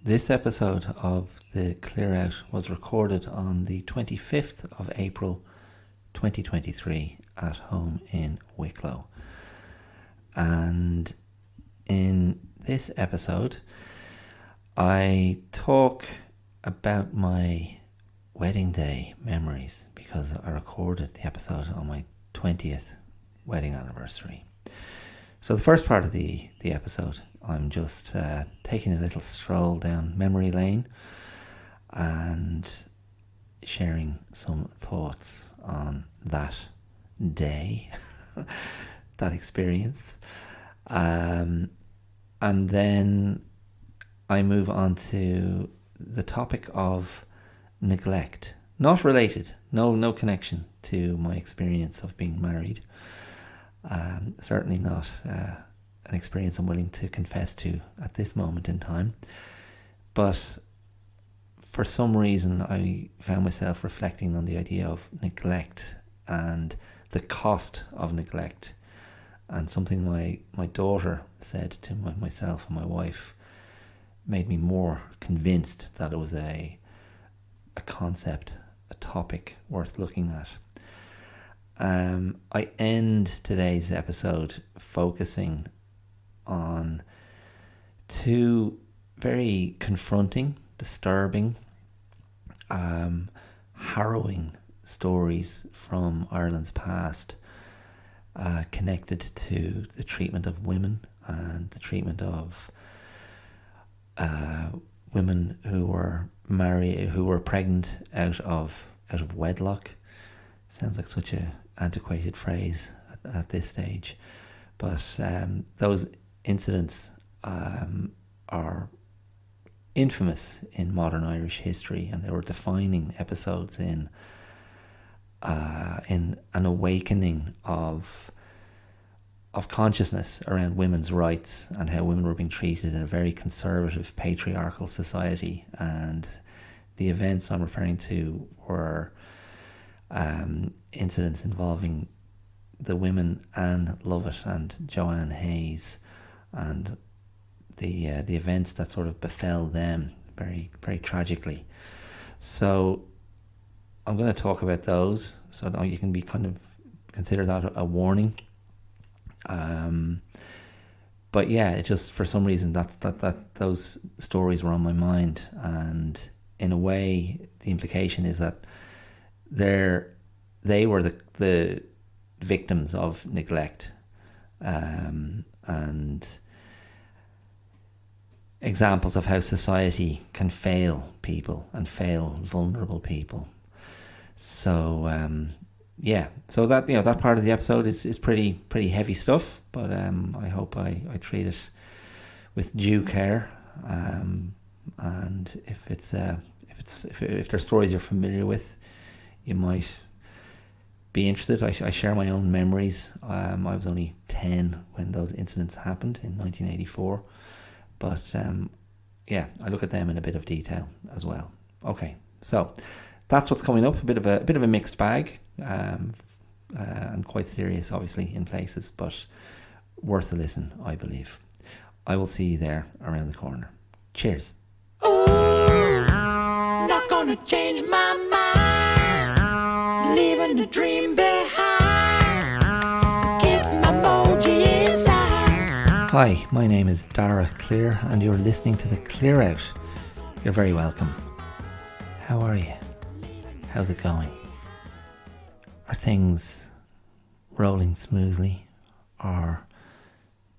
This episode of The Clear Out was recorded on the 25th of April 2023 at home in Wicklow. And in this episode, I talk about my wedding day memories because I recorded the episode on my 20th wedding anniversary. So the first part of the episode, I'm just taking a little stroll down memory lane and sharing some thoughts on that day, that experience. And then I move on to the topic of neglect. Not related, no connection to my experience of being married. Certainly not an experience I'm willing to confess to at this moment in time. But for some reason, I found myself reflecting on the idea of neglect and the cost of neglect. And something my daughter said to myself and my wife made me more convinced that it was a concept, a topic worth looking at. I end today's episode focusing on two very confronting, disturbing, harrowing stories from Ireland's past, connected to the treatment of women and the treatment of women who were pregnant out of wedlock. Sounds like such a antiquated phrase at this stage, but those incidents are infamous in modern Irish history, and they were defining episodes in an awakening of consciousness around women's rights and how women were being treated in a very conservative, patriarchal society. And the events I'm referring to were incidents involving the women Anne Lovett and Joanne Hayes, and the events that sort of befell them very, very tragically. So I'm going to talk about those, so that you can be kind of consider that a warning. But yeah, it just, for some reason, that those stories were on my mind, and in a way, the implication is that they were the victims of neglect, and examples of how society can fail people and fail vulnerable people. So so that that part of the episode is pretty heavy stuff, but I hope I treat it with due care, and if there's stories you're familiar with, you might be interested. I share my own memories. I was only 10 when those incidents happened in 1984, but I look at them in a bit of detail as well. Okay, so that's what's coming up. A bit of a mixed bag, and quite serious, obviously, in places, but worth a listen, I believe. I will see you there around the corner. Cheers. Ooh, not gonna change my mind, leaving the dream behind, keep my emoji inside. Hi, my name is Dara Clear, and you're listening to The Clear Out. You're very welcome. How are you? How's it going? Are things rolling smoothly, or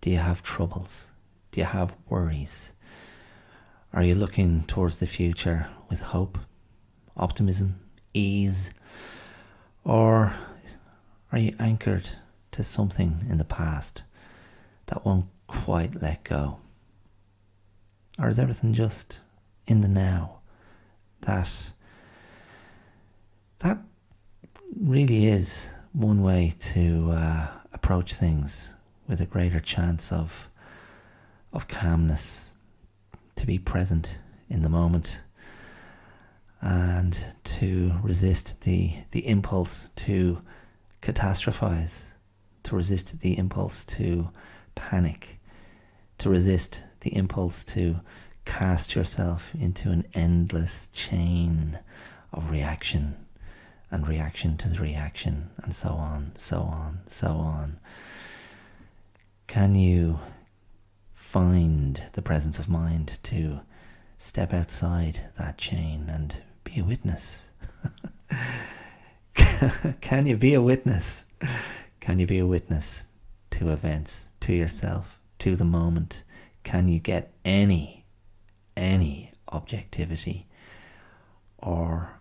do you have troubles? Do you have worries? Are you looking towards the future with hope, optimism, ease? Or are you anchored to something in the past that won't quite let go? Or is everything just in the now? That really is one way to approach things with a greater chance of calmness, to be present in the moment, and to resist the impulse to catastrophize, to resist the impulse to panic, to resist the impulse to cast yourself into an endless chain of reaction and reaction to the reaction, and so on, so on, so on. Can you find the presence of mind to step outside that chain and be a witness? Can you be a witness? Can you be a witness to events, to yourself, to the moment? Can you get any objectivity? Or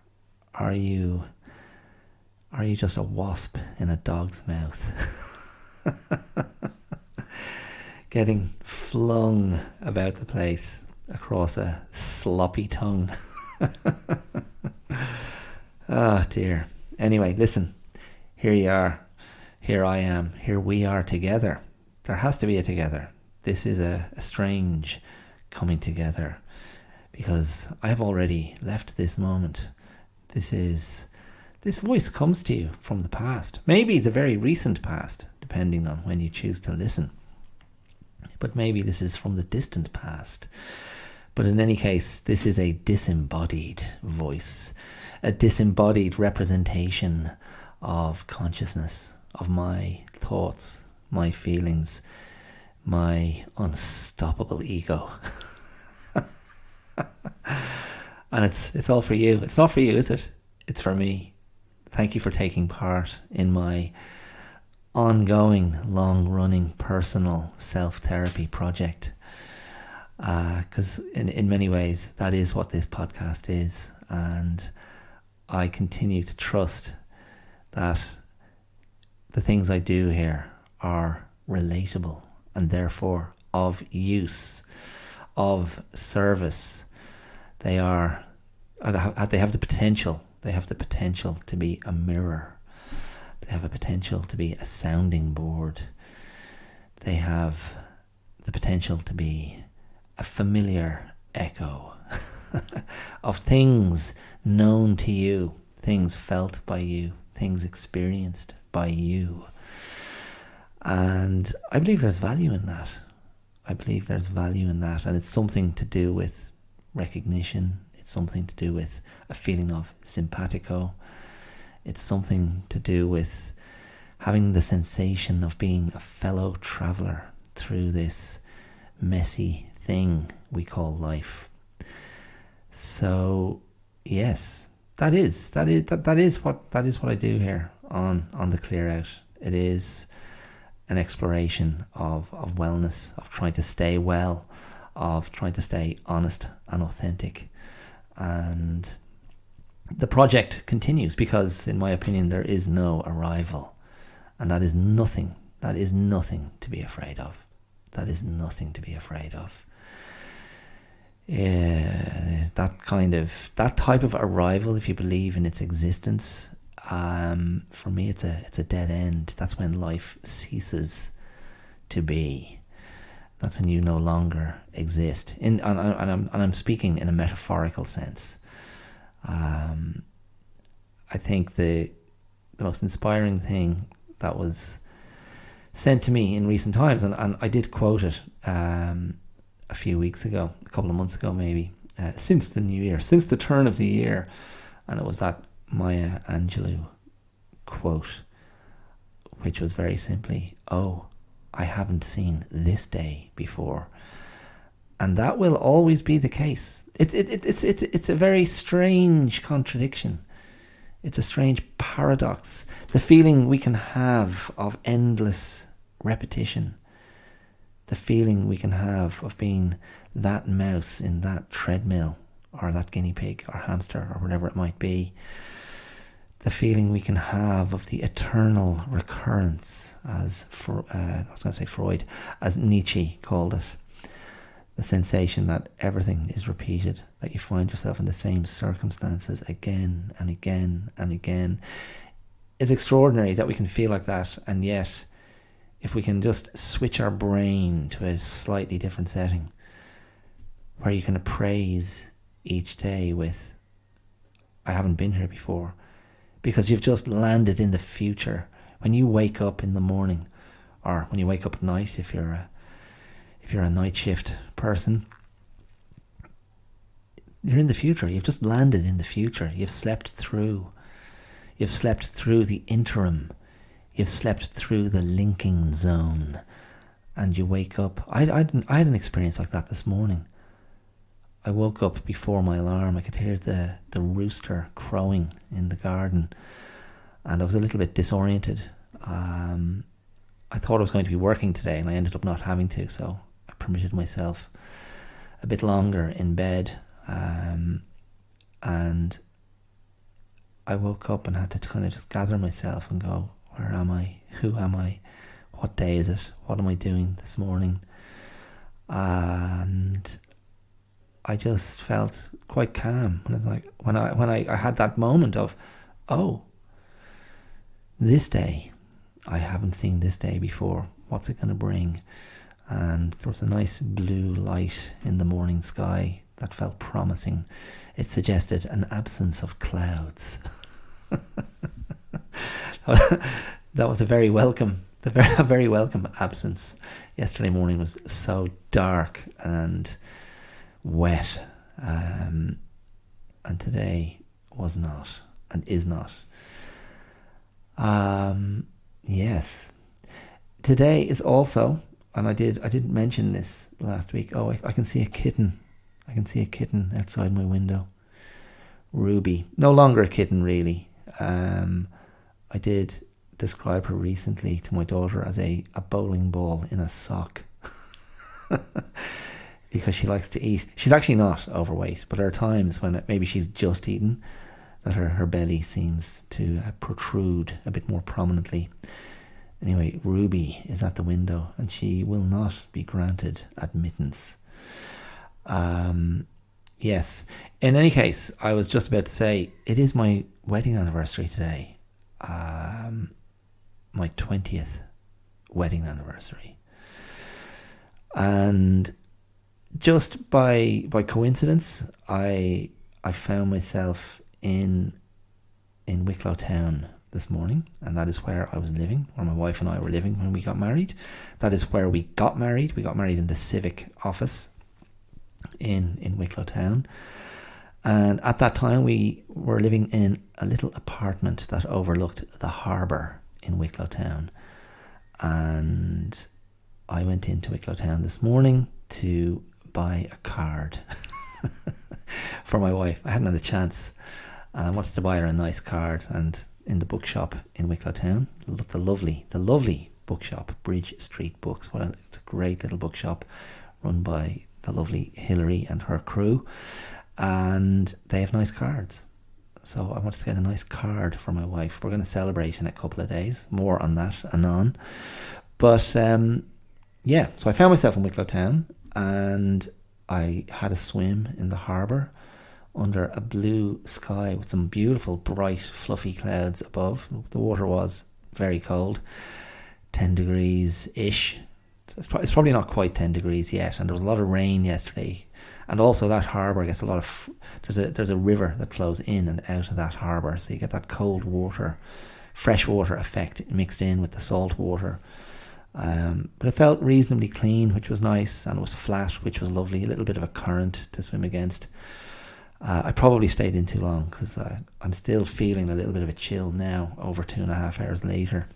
are you just a wasp in a dog's mouth? Getting flung about the place across a sloppy tongue. Oh dear. Anyway, listen, here you are, here I am, here we are together. There has to be a together. This is a strange coming together, because I've already left this moment. This voice comes to you from the past, maybe the very recent past, depending on when you choose to listen. But maybe this is from the distant past. But in any case, this is a disembodied voice, a disembodied representation of consciousness, of my thoughts, my feelings, my unstoppable ego. And it's all for you. It's not for you, is it? It's for me. Thank you for taking part in my ongoing, long-running, personal self-therapy project. Because in many ways, that is what this podcast is. And I continue to trust that the things I do here are relatable and therefore of use, of service. They have the potential. They have the potential to be a mirror. They have a potential to be a sounding board. They have the potential to be a familiar echo of things known to you, things felt by you, things experienced by you. And I believe there's value in that. And it's something to do with recognition. It's something to do with a feeling of simpatico. It's something to do with having the sensation of being a fellow traveller through this messy thing we call life. So yes, that is what I do here on the Clear Out. It is an exploration of wellness, of trying to stay well, of trying to stay honest and authentic. And the project continues because, in my opinion, there is no arrival. And that is nothing to be afraid of. That is nothing to be afraid of. Yeah, that type of arrival, if you believe in its existence, for me it's a dead end. That's when life ceases to be. That's when you no longer exist. And I'm speaking in a metaphorical sense. I think the most inspiring thing that was sent to me in recent times, and I did quote it a few weeks ago, a couple of months ago maybe, since the new year, since the turn of the year, and it was that Maya Angelou quote, which was very simply, "Oh, I haven't seen this day before." And that will always be the case. It's a very strange contradiction. It's a strange paradox. The feeling we can have of endless repetition. The feeling we can have of being that mouse in that treadmill, or that guinea pig or hamster or whatever it might be. The feeling we can have of the eternal recurrence, as Freud, as Nietzsche called it. The sensation that everything is repeated, that you find yourself in the same circumstances again and again and again. It's extraordinary that we can feel like that, and yet if we can just switch our brain to a slightly different setting, where you can appraise each day with, I haven't been here before, because you've just landed in the future. When you wake up in the morning, or when you wake up at night, if you're a night shift person, You're in the future. You've just landed in the future. You've slept through. You've slept through the interim. You've slept through the linking zone. And you wake up. I had an experience like that this morning. I woke up before my alarm. I could hear the rooster crowing in the garden. And I was a little bit disoriented. I thought I was going to be working today, and I ended up not having to, so I permitted myself a bit longer in bed. And I woke up and had to kind of just gather myself and go, where am I? Who am I? What day is it? What am I doing this morning? And I just felt quite calm. And it's like when I had that moment of, oh, this day, I haven't seen this day before. What's it going to bring? And there was a nice blue light in the morning sky that felt promising. It suggested an absence of clouds. That was a very welcome absence. Yesterday morning was so dark and wet, and today was not and is not. Yes. Today is also, and I didn't mention this last week. Oh, I can see a kitten. I can see a kitten outside my window. Ruby, no longer a kitten really. I did describe her recently to my daughter as a bowling ball in a sock. Because she likes to eat. She's actually not overweight, but there are times when maybe she's just eaten that her belly seems to protrude a bit more prominently. Anyway, Ruby is at the window and she will not be granted admittance. Yes. In any case, I was just about to say, it is my wedding anniversary today. My 20th wedding anniversary. And just by coincidence, I found myself in Wicklow town this morning, and that is where I was living, where my wife and I were living when we got married. That is where we got married. We got married in the civic office in Wicklow town. And at that time we were living in a little apartment that overlooked the harbour in Wicklow town. And I went into Wicklow town this morning to buy a card for my wife. I hadn't had a chance, and I wanted to buy her a nice card. And in the bookshop in Wicklow town, the lovely bookshop, Bridge Street Books. It's a great little bookshop run by the lovely Hilary and her crew, and they have nice cards. So I wanted to get a nice card for my wife. We're going to celebrate in a couple of days. More on that anon. But yeah, so I found myself in Wicklow town, and I had a swim in the harbour under a blue sky with some beautiful, bright, fluffy clouds above. The water was very cold, 10 degrees-ish. It's probably not quite 10 degrees yet, and there was a lot of rain yesterday. And also that harbour gets a lot of... There's a river that flows in and out of that harbour, so you get that cold water, fresh water effect mixed in with the salt water. But it felt reasonably clean, which was nice, and it was flat, which was lovely. A little bit of a current to swim against. I probably stayed in too long because I'm still feeling a little bit of a chill now, over 2.5 hours later.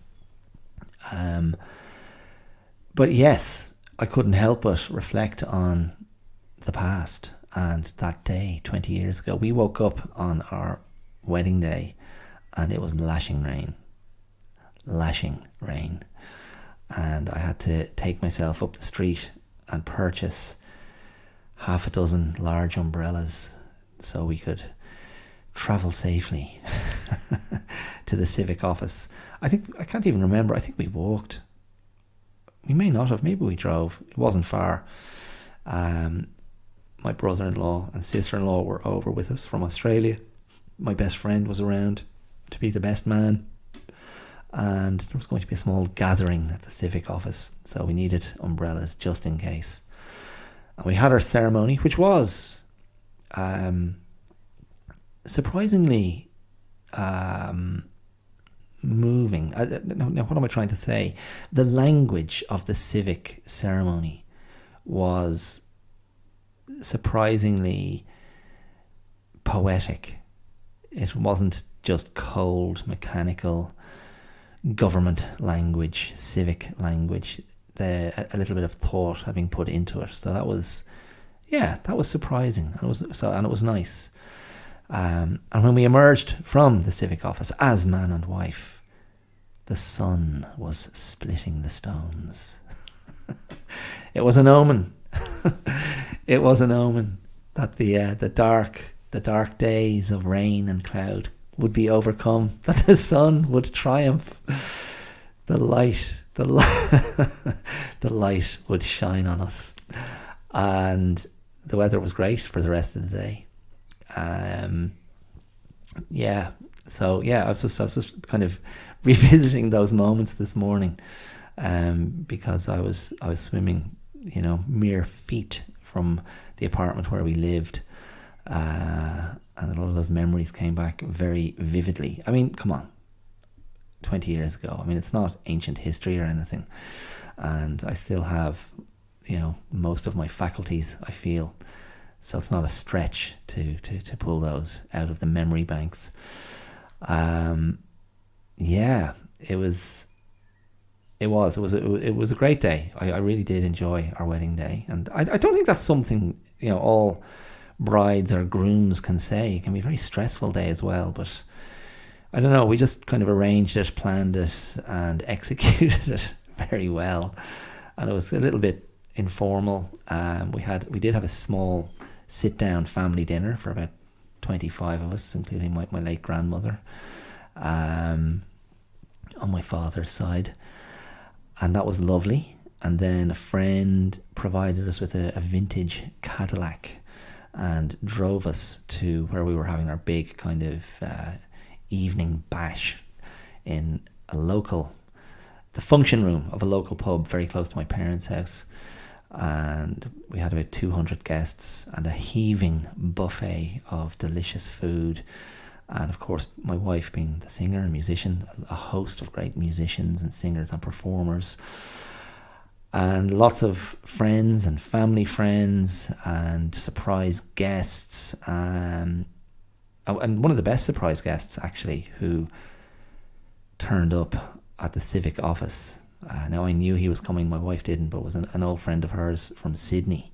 But yes, I couldn't help but reflect on the past and that day 20 years ago. We woke up on our wedding day and it was lashing rain. And I had to take myself up the street and purchase 6 large umbrellas so we could travel safely to the civic office. I can't even remember. I think we walked. We may not have. Maybe we drove. It wasn't far. My brother-in-law and sister-in-law were over with us from Australia. My best friend was around to be the best man. And there was going to be a small gathering at the civic office, so we needed umbrellas just in case. And we had our ceremony, which was surprisingly moving. Now, what am I trying to say? The language of the civic ceremony was surprisingly poetic. It wasn't just cold, mechanical government language, civic language. A little bit of thought had been put into it. So that was surprising. And it was nice. And when we emerged from the civic office as man and wife, the sun was splitting the stones. It was an omen. It was an omen that the dark days of rain and cloud would be overcome, that the sun would triumph, the light would shine on us, and the weather was great for the rest of the day. I was just kind of revisiting those moments this morning, because I was swimming, mere feet from the apartment where we lived, and a lot of those memories came back very vividly. I mean, come on, 20 years ago. I mean, it's not ancient history or anything, and I still have, most of my faculties, I feel. So it's not a stretch to pull those out of the memory banks. It was a great day. I really did enjoy our wedding day, and I don't think that's something all brides or grooms can say. It can be a very stressful day as well, but I don't know. We just kind of arranged it, planned it, and executed it very well, and it was a little bit informal. We did have a small sit-down family dinner for about 25 of us, including my late grandmother, on my father's side, and that was lovely. And then a friend provided us with a vintage Cadillac and drove us to where we were having our big kind of evening bash in the function room of a local pub very close to my parents' house. And we had about 200 guests and a heaving buffet of delicious food. And of course, my wife being the singer and musician, a host of great musicians and singers and performers, and lots of friends and family friends and surprise guests. And one of the best surprise guests, actually, who turned up at the civic office. Now, I knew he was coming, my wife didn't, but was an old friend of hers from Sydney.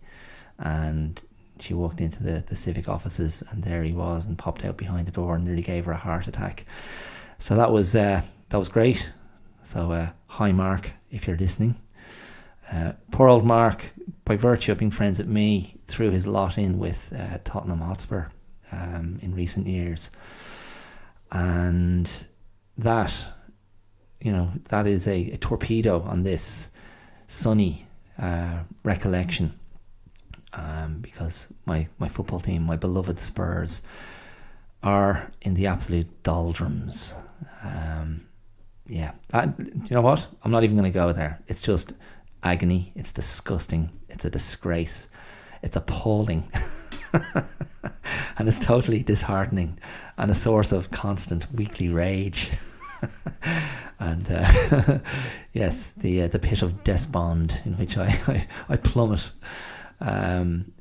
And she walked into the civic offices, and there he was, and popped out behind the door and nearly gave her a heart attack. So that was great. So hi, Mark, if you're listening. Poor old Mark, by virtue of being friends with me, threw his lot in with Tottenham Hotspur in recent years. And that is a torpedo on this sunny recollection, because my football team, my beloved Spurs, are in the absolute doldrums. You know what? I'm not even going to go there. It's just agony. It's disgusting. It's a disgrace. It's appalling. And it's totally disheartening and a source of constant weekly rage. And yes, the pit of despond in which I plummet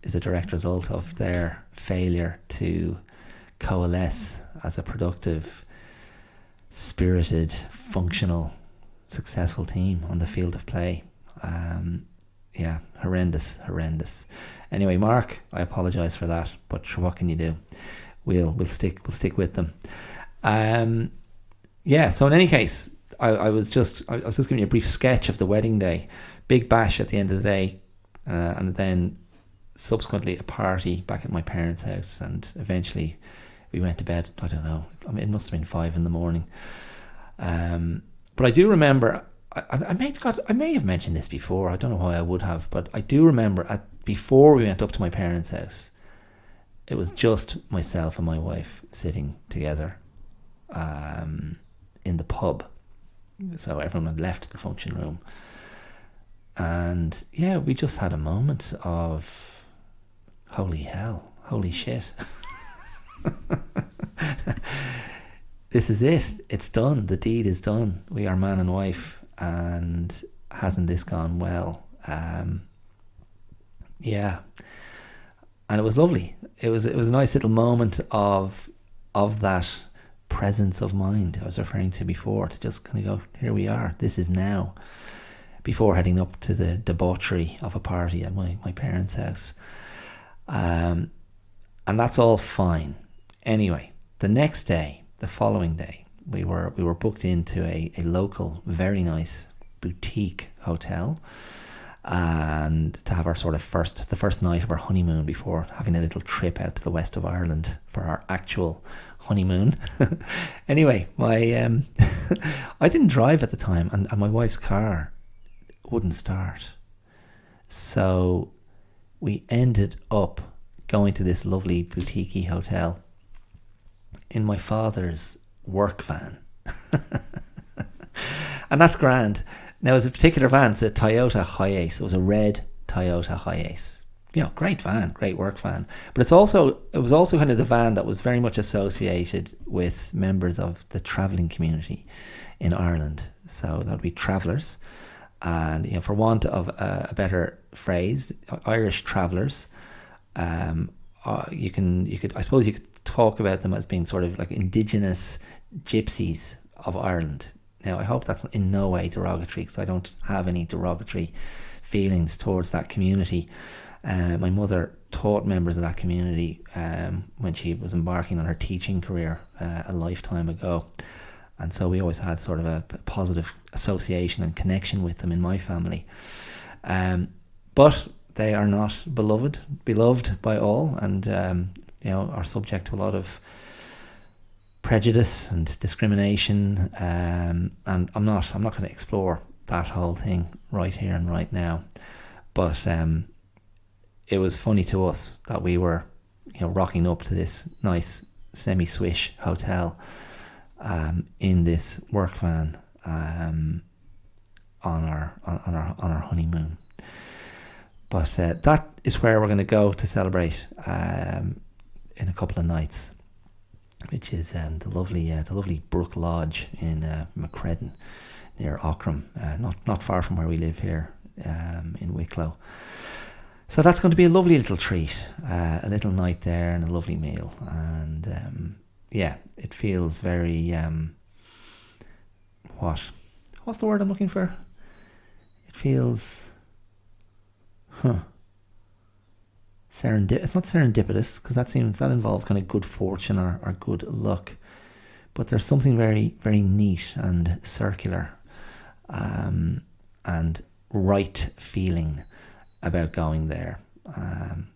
is a direct result of their failure to coalesce as a productive, spirited, functional, successful team on the field of play. Horrendous. Anyway, Mark, I apologise for that, but sure, what can you do? We'll stick with them. So in any case, I was just giving you a brief sketch of the wedding day. Big bash at the end of the day, and then subsequently a party back at my parents' house, and eventually we went to bed. I don't know. I mean, it must have been 5 a.m. But I do remember. I may have mentioned this before. I don't know why I would have, but I do remember before we went up to my parents' house, it was just myself and my wife sitting together in the pub. So everyone had left the function room, and we just had a moment of holy hell, holy shit. This is it. It's done. The deed is done. We are man and wife, and hasn't this gone well? And it was lovely. it was a nice little moment of that presence of mind I was referring to before, to just kind of go, here we are, this is now, before heading up to the debauchery of a party at my parents' house. And that's all fine. Anyway, the next day, the following day, we were booked into a local, very nice boutique hotel, and to have our sort of the first night of our honeymoon before having a little trip out to the west of Ireland for our actual honeymoon. Anyway, my I didn't drive at the time, and my wife's car wouldn't start, so we ended up going to this lovely boutique hotel in my father's work van. And that's grand. Now, it was a particular van. It's a Toyota Hayes. It was a red Toyota Hayes. Great van, great work van. But it was also kind of the van that was very much associated with members of the travelling community in Ireland. So that would be travellers, and for want of a better phrase, Irish travellers. You could talk about them as being sort of like indigenous gypsies of Ireland. Now, I hope that's in no way derogatory, because I don't have any derogatory feelings towards that community. My mother taught members of that community when she was embarking on her teaching career a lifetime ago. And so we always had sort of a positive association and connection with them in my family. But they are not beloved by all, and are subject to a lot of prejudice and discrimination, and I'm not going to explore that whole thing right here and right now. But it was funny to us that we were rocking up to this nice semi-swish hotel in this work van on our honeymoon. But that is where we're going to go to celebrate in a couple of nights, which is the lovely Brook Lodge in Macredon, near Aughrim, not far from where we live here in Wicklow. So that's going to be a lovely little treat, a little night there and a lovely meal. And it feels very what's the word I'm looking for? It feels it's not serendipitous, because that involves kind of good fortune or good luck, but there's something very, very neat and circular and right feeling about going there.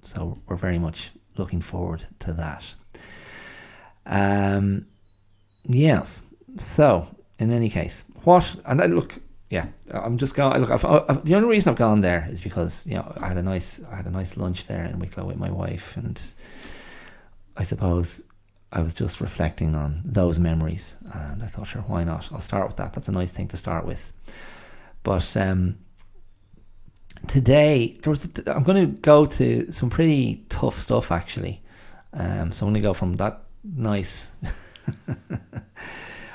So we're very much looking forward to that. Yes. So in any case, I'm just going. Look, the only reason I've gone there is because I had a nice lunch there in Wicklow with my wife, and I suppose I was just reflecting on those memories, and I thought, sure, why not? I'll start with that. That's a nice thing to start with. But today I'm going to go to some pretty tough stuff, actually. So I'm going to go from that nice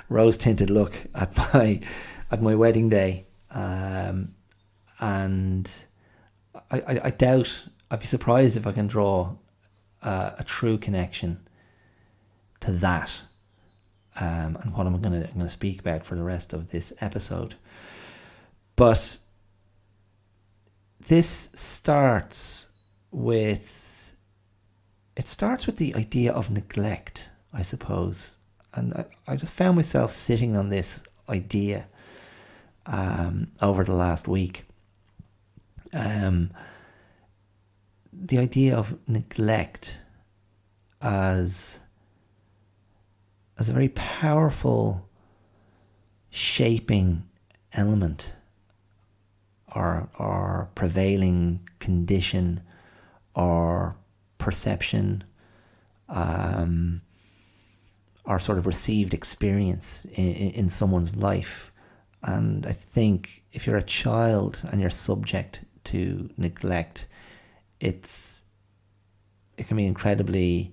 rose-tinted look at my wedding day, and I doubt, I'd be surprised if I can draw a true connection to that, and what I'm going to speak about for the rest of this episode. But this starts with the idea of neglect, I suppose, and I just found myself sitting on this idea over the last week. The idea of neglect as a very powerful shaping element or prevailing condition or perception or sort of received experience in someone's life. And I think if you're a child and you're subject to neglect, it can be incredibly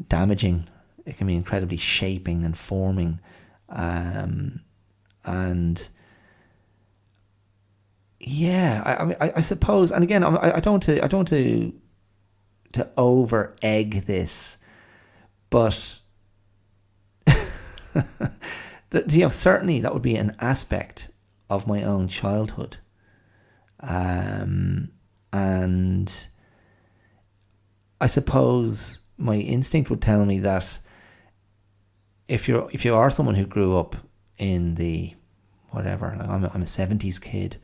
damaging. It can be incredibly shaping and forming, and I suppose. And again, I don't want to to over egg this, but certainly that would be an aspect of my own childhood, and I suppose my instinct would tell me that if you are someone who grew up in the whatever, like I'm a 70s kid,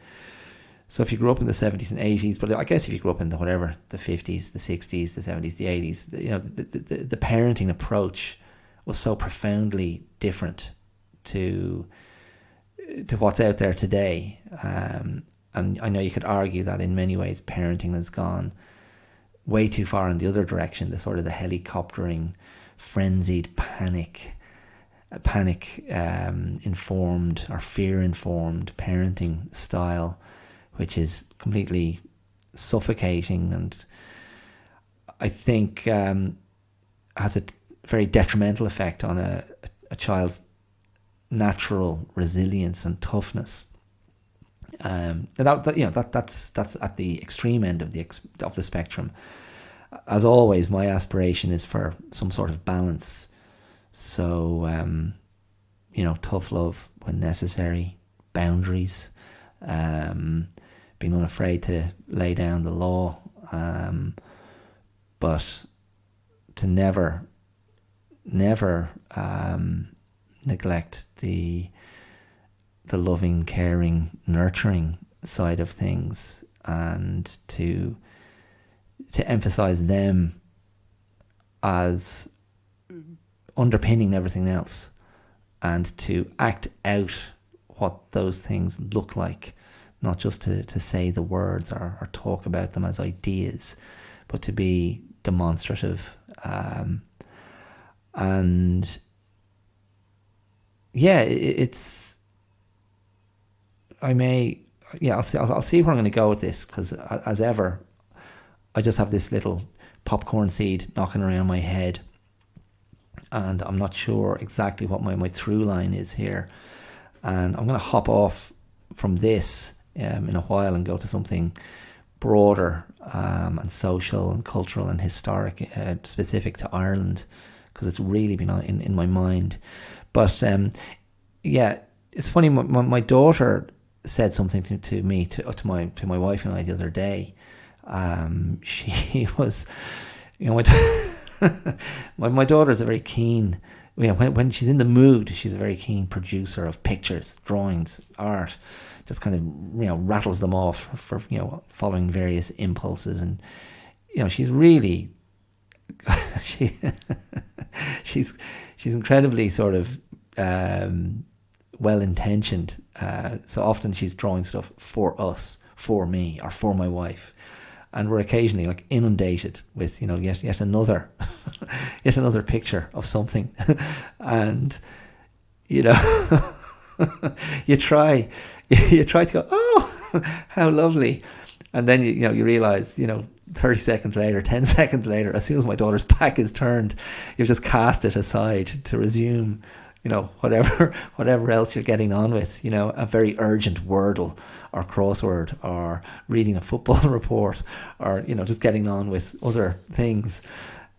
so if you grew up in the 70s and 80s, but I guess if you grew up in the 50s, the 60s, the 70s, the 80s, the parenting approach was so profoundly different to what's out there today, and I know you could argue that in many ways parenting has gone way too far in the other direction, the sort of the helicoptering, frenzied panic informed or fear informed parenting style, which is completely suffocating, and I think has a very detrimental effect on a child's natural resilience and toughness. That's at the extreme end of the spectrum. As always, my aspiration is for some sort of balance. So, tough love when necessary, boundaries, being unafraid to lay down the law, but to never neglect the loving, caring, nurturing side of things, and to emphasize them as underpinning everything else, and to act out what those things look like, not just to say the words or talk about them as ideas, but to be demonstrative. And yeah, I'll see where I'm going to go with this, because as ever, I just have this little popcorn seed knocking around my head, and I'm not sure exactly what my through line is here. And I'm going to hop off from this in a while and go to something broader and social and cultural and historic, specific to Ireland, because it's really been in my mind. But it's funny. My daughter said something to me, to my wife and I the other day. She was, my daughter's a very keen, when she's in the mood, she's a very keen producer of pictures, drawings, art. Just kind of rattles them off for following various impulses, and she's really she's incredibly sort of well intentioned. So often she's drawing stuff for us, for me, or for my wife, and we're occasionally like inundated with yet another yet another picture of something, and you try to go, oh, how lovely, and then you realize 30 seconds later, 10 seconds later, as soon as my daughter's back is turned, you've just cast it aside to resume whatever else you're getting on with, a very urgent Wordle or crossword, or reading a football report, or just getting on with other things.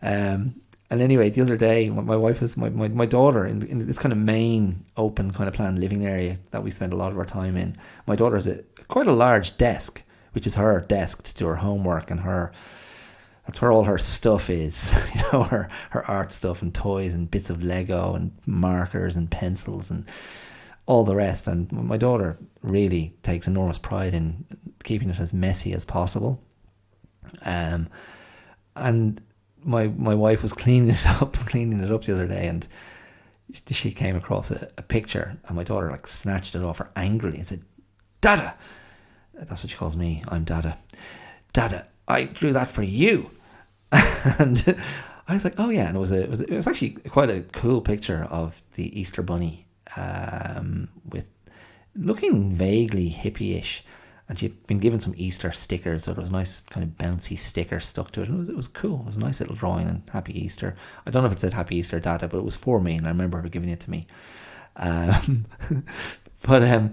And anyway, the other day, my wife was my daughter in this kind of main open kind of planned living area that we spend a lot of our time in. My daughter has quite a large desk, which is her desk to do her homework, and that's where all her stuff is, her art stuff and toys and bits of Lego and markers and pencils and all the rest. And my daughter really takes enormous pride in keeping it as messy as possible. And my wife was cleaning it up the other day, and she came across a picture, and my daughter snatched it off her angrily and said, "Dada," that's what she calls me, I'm Dada. "Dada, I drew that for you." And I was like, oh yeah, and it was actually quite a cool picture of the Easter Bunny, with looking vaguely hippie-ish, and she'd been given some Easter stickers, so there was a nice kind of bouncy sticker stuck to it, and it was cool. It was a nice little drawing, and Happy Easter. I don't know if it said Happy Easter, Dada, but it was for me, and I remember her giving it to me. But I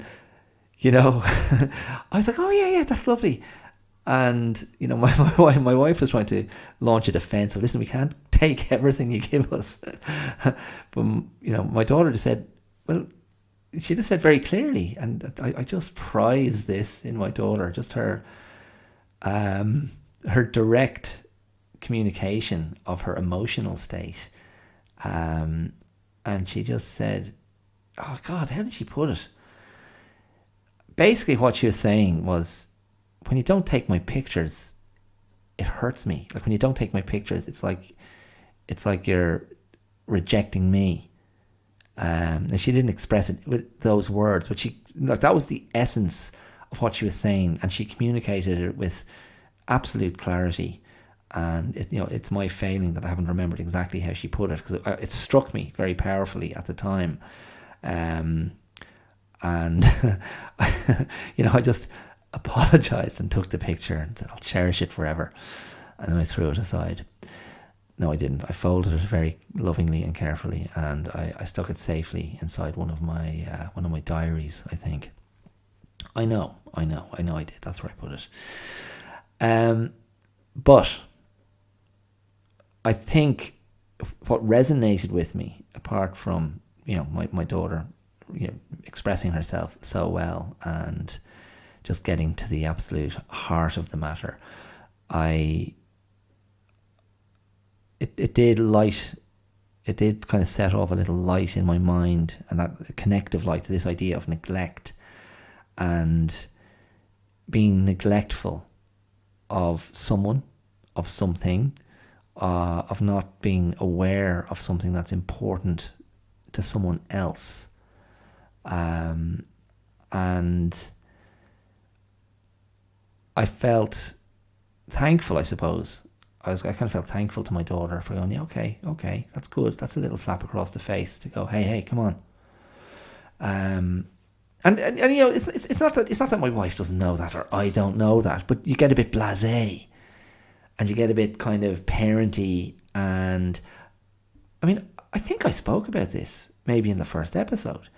was like, oh yeah, that's lovely. And, you know, my wife was trying to launch a defense of, listen, we can't take everything you give us. But, you know, my daughter just said, well, she just said very clearly, and I just prize this in my daughter, just her direct communication of her emotional state. And she just said, oh God, how did she put it? Basically what she was saying was, when you don't take my pictures, it hurts me. Like, when you don't take my pictures, it's like you're rejecting me. And she didn't express it with those words, but that was the essence of what she was saying, and she communicated it with absolute clarity. And it's my failing that I haven't remembered exactly how she put it, because it struck me very powerfully at the time. And I just apologized and took the picture and said, I'll cherish it forever, and then I threw it aside. No, I didn't. I folded it very lovingly and carefully, and I stuck it safely inside one of my diaries, I think. I know I did. That's where I put it. But I think what resonated with me, apart from, my daughter, expressing herself so well and just getting to the absolute heart of the matter, it did kind of set off a little light in my mind, and that connective light to this idea of neglect and being neglectful of someone, of something, of not being aware of something that's important to someone else. And I felt thankful, I suppose. I kind of felt thankful to my daughter for going, yeah, okay, that's good. That's a little slap across the face to go, hey, come on. And it's not that my wife doesn't know that, or I don't know that, but you get a bit blasé, and you get a bit kind of parenty. And I mean, I think I spoke about this maybe in the first episode.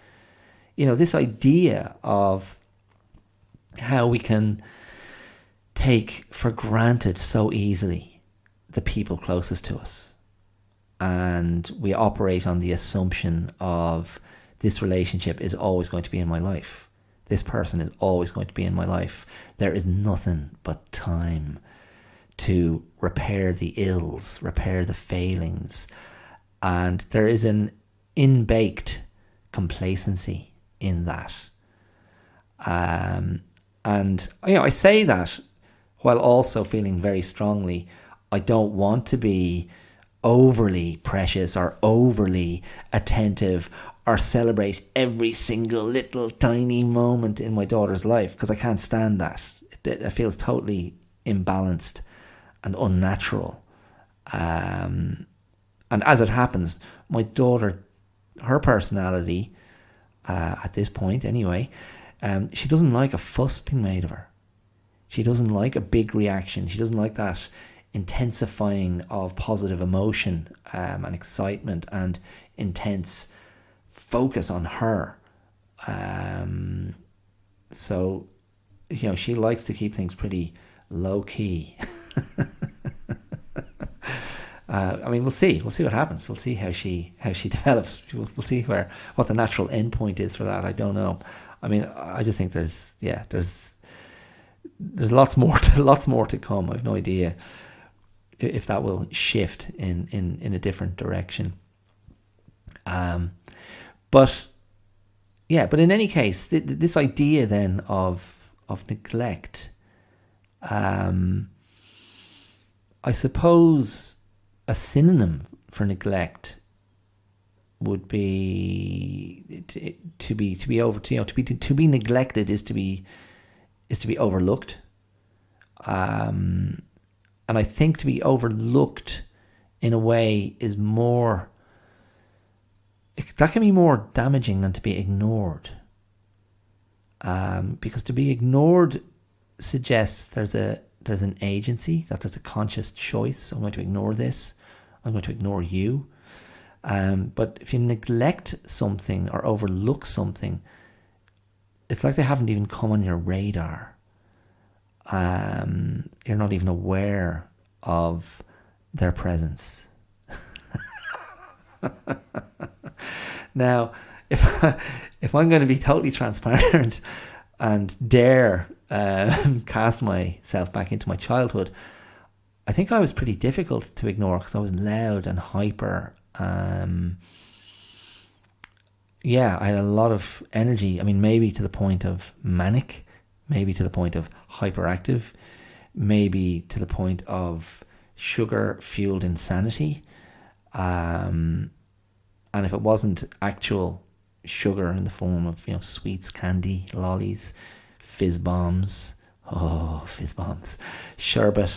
This idea of how we can take for granted so easily the people closest to us, and we operate on the assumption of, this relationship is always going to be in my life. This person is always going to be in my life. There is nothing but time to repair the ills, repair the failings. And there is an inbaked complacency in that. And, I say that while also feeling very strongly, I don't want to be overly precious or overly attentive or celebrate every single little tiny moment in my daughter's life, because I can't stand that. It feels totally imbalanced and unnatural. And as it happens, my daughter, her personality, at this point anyway, she doesn't like a fuss being made of her. She doesn't like a big reaction. She doesn't like that intensifying of positive emotion and excitement and intense focus on her. So, she likes to keep things pretty low key. We'll see what happens. We'll see how she develops. We'll see what the natural end point is for that. I don't know. I just think there's lots more to come. I've no idea if that will shift in a different direction. But in any case, this idea then of neglect, I suppose a synonym for neglect would be to be neglected is to be overlooked. And I think to be overlooked in a way is more, that can be more damaging than to be ignored. Because to be ignored suggests there's an agency, that there's a conscious choice. I'm going to ignore this. I'm going to ignore you. But if you neglect something or overlook something, it's like they haven't even come on your radar. You're not even aware of their presence. Now, if I'm going to be totally transparent and dare cast myself back into my childhood, I think I was pretty difficult to ignore because I was loud and hyper. Yeah, I had a lot of energy. I mean, maybe to the point of manic, maybe to the point of hyperactive, maybe to the point of sugar-fueled insanity. And if it wasn't actual sugar in the form of, sweets, candy, lollies, fizz bombs, sherbet.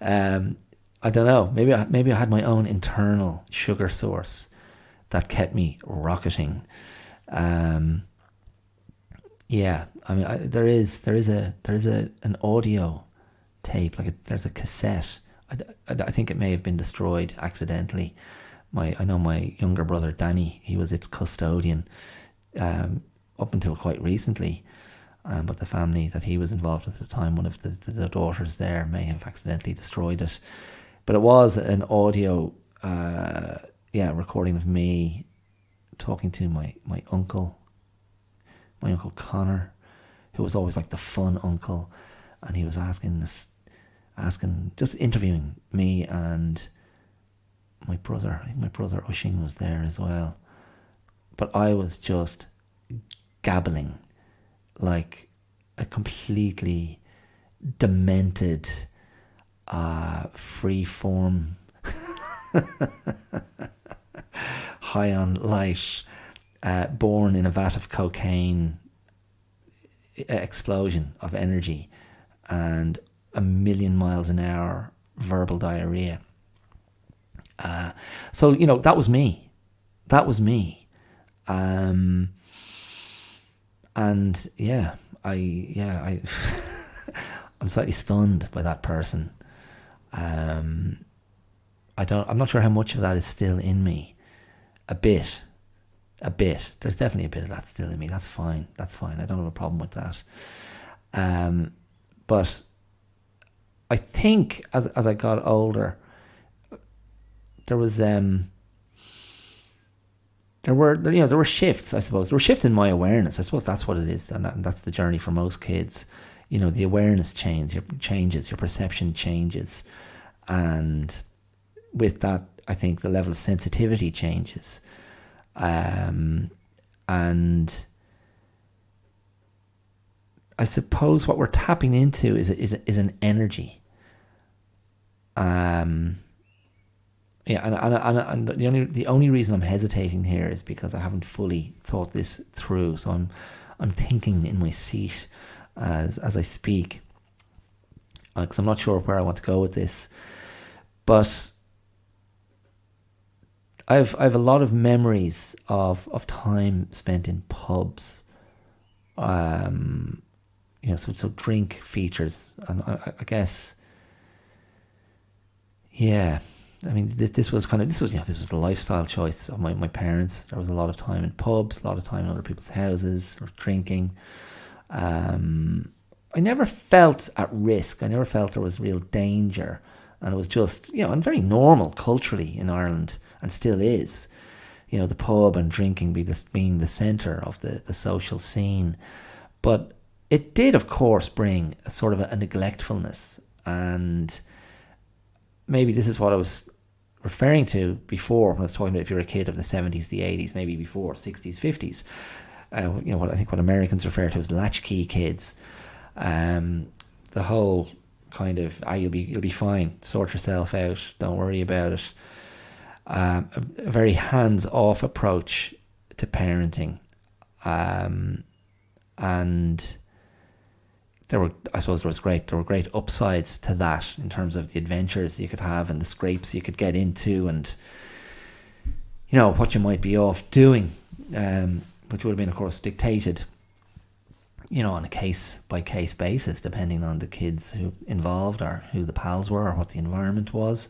I don't know. Maybe I had my own internal sugar source that kept me rocketing. Yeah, I mean, there is an audio tape, there's a cassette. I think it may have been destroyed accidentally. I know my younger brother Danny, he was its custodian up until quite recently. But the family that he was involved with at the time, one of the daughters there may have accidentally destroyed it. But it was an audio recording of me talking to my uncle Connor, who was always like the fun uncle, and he was just interviewing me and my brother. I think my brother Ushing was there as well. But I was just gabbling like a completely demented, free-form, high on life, born in a vat of cocaine explosion of energy and a million miles an hour verbal diarrhea. So that was me. And I I'm slightly stunned by that person. I'm not sure how much of that is still in me. A bit. There's definitely a bit of that still in me. That's fine. I don't have a problem with that. But I think as I got older, there were shifts, I suppose. There were shifts in my awareness. I suppose that's what it is, and that's the journey for most kids. The awareness changes, your perception changes, and with that, I think the level of sensitivity changes, and I suppose what we're tapping into is an energy. Yeah, and the only reason I'm hesitating here is because I haven't fully thought this through. So I'm thinking in my seat as I speak, because I'm not sure where I want to go with this. But I've a lot of memories of time spent in pubs. So drink features, and I guess, yeah. I mean, this was the lifestyle choice of my parents. There was a lot of time in pubs, a lot of time in other people's houses, or drinking. I never felt at risk. I never felt there was real danger, and it was just, and very normal culturally in Ireland, and still is. The pub and drinking being the centre of the social scene, but it did, of course, bring a sort of a neglectfulness. And maybe this is what I was referring to before when I was talking about if you're a kid of the 70s, the 80s, maybe before 60s, 50s. What Americans refer to as latchkey kids. The whole kind of, you'll be fine, sort yourself out, don't worry about it. A very hands-off approach to parenting, and there were great upsides to that in terms of the adventures you could have and the scrapes you could get into, and what you might be off doing, which would have been, of course, dictated, on a case by case basis, depending on the kids who involved or who the pals were or what the environment was.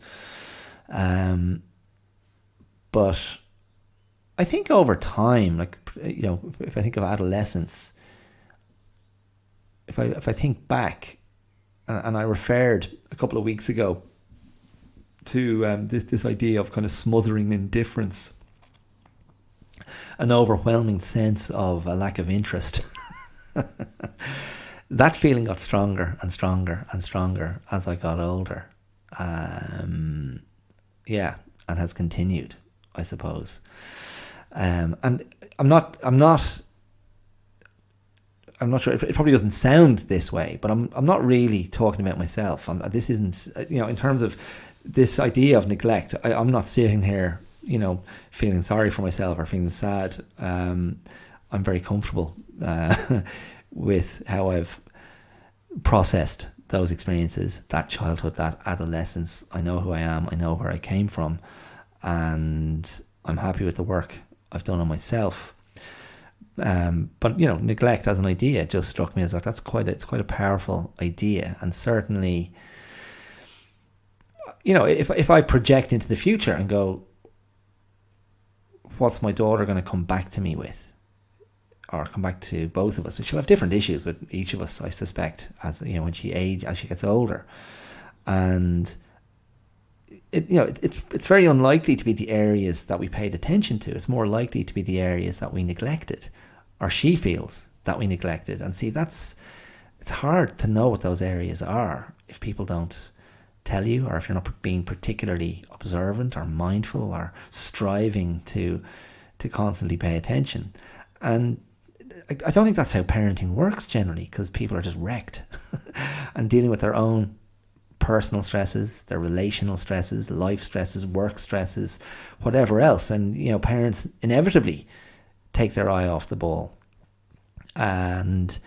But I think over time, if I think of adolescence, if I think back, and I referred a couple of weeks ago to this idea of kind of smothering indifference, an overwhelming sense of a lack of interest. That feeling got stronger and stronger and stronger as I got older. Yeah, and has continued, I suppose. And I'm not sure. It probably doesn't sound this way, but I'm not really talking about myself. This isn't, in terms of this idea of neglect. I'm not sitting here, feeling sorry for myself or feeling sad. I'm very comfortable with how I've processed those experiences, that childhood, that adolescence. I know who I am. I know where I came from, and I'm happy with the work I've done on myself. But neglect as an idea just struck me as like it's quite a powerful idea, and certainly, if I project into the future and go, what's my daughter going to come back to me with, or come back to both of us? So she'll have different issues with each of us, I suspect, as when she gets older, and it's very unlikely to be the areas that we paid attention to. It's more likely to be the areas that we neglected, or she feels that we neglected. And see, it's hard to know what those areas are if people don't tell you, or if you're not being particularly observant or mindful or striving to constantly pay attention. And I don't think that's how parenting works generally, because people are just wrecked and dealing with their own personal stresses, their relational stresses, life stresses, work stresses, whatever else. And, parents inevitably take their eye off the ball. And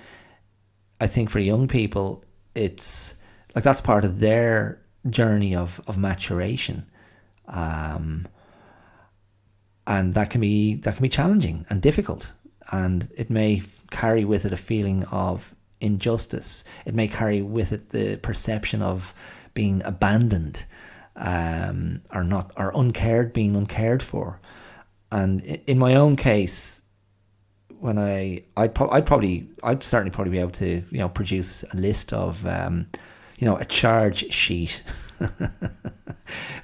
I think for young people, it's like that's part of their journey of maturation. And that can be challenging and difficult. And it may carry with it a feeling of injustice. It may carry with it the perception of being abandoned, or being uncared for. And in my own case, when I'd certainly probably be able to produce a list of a charge sheet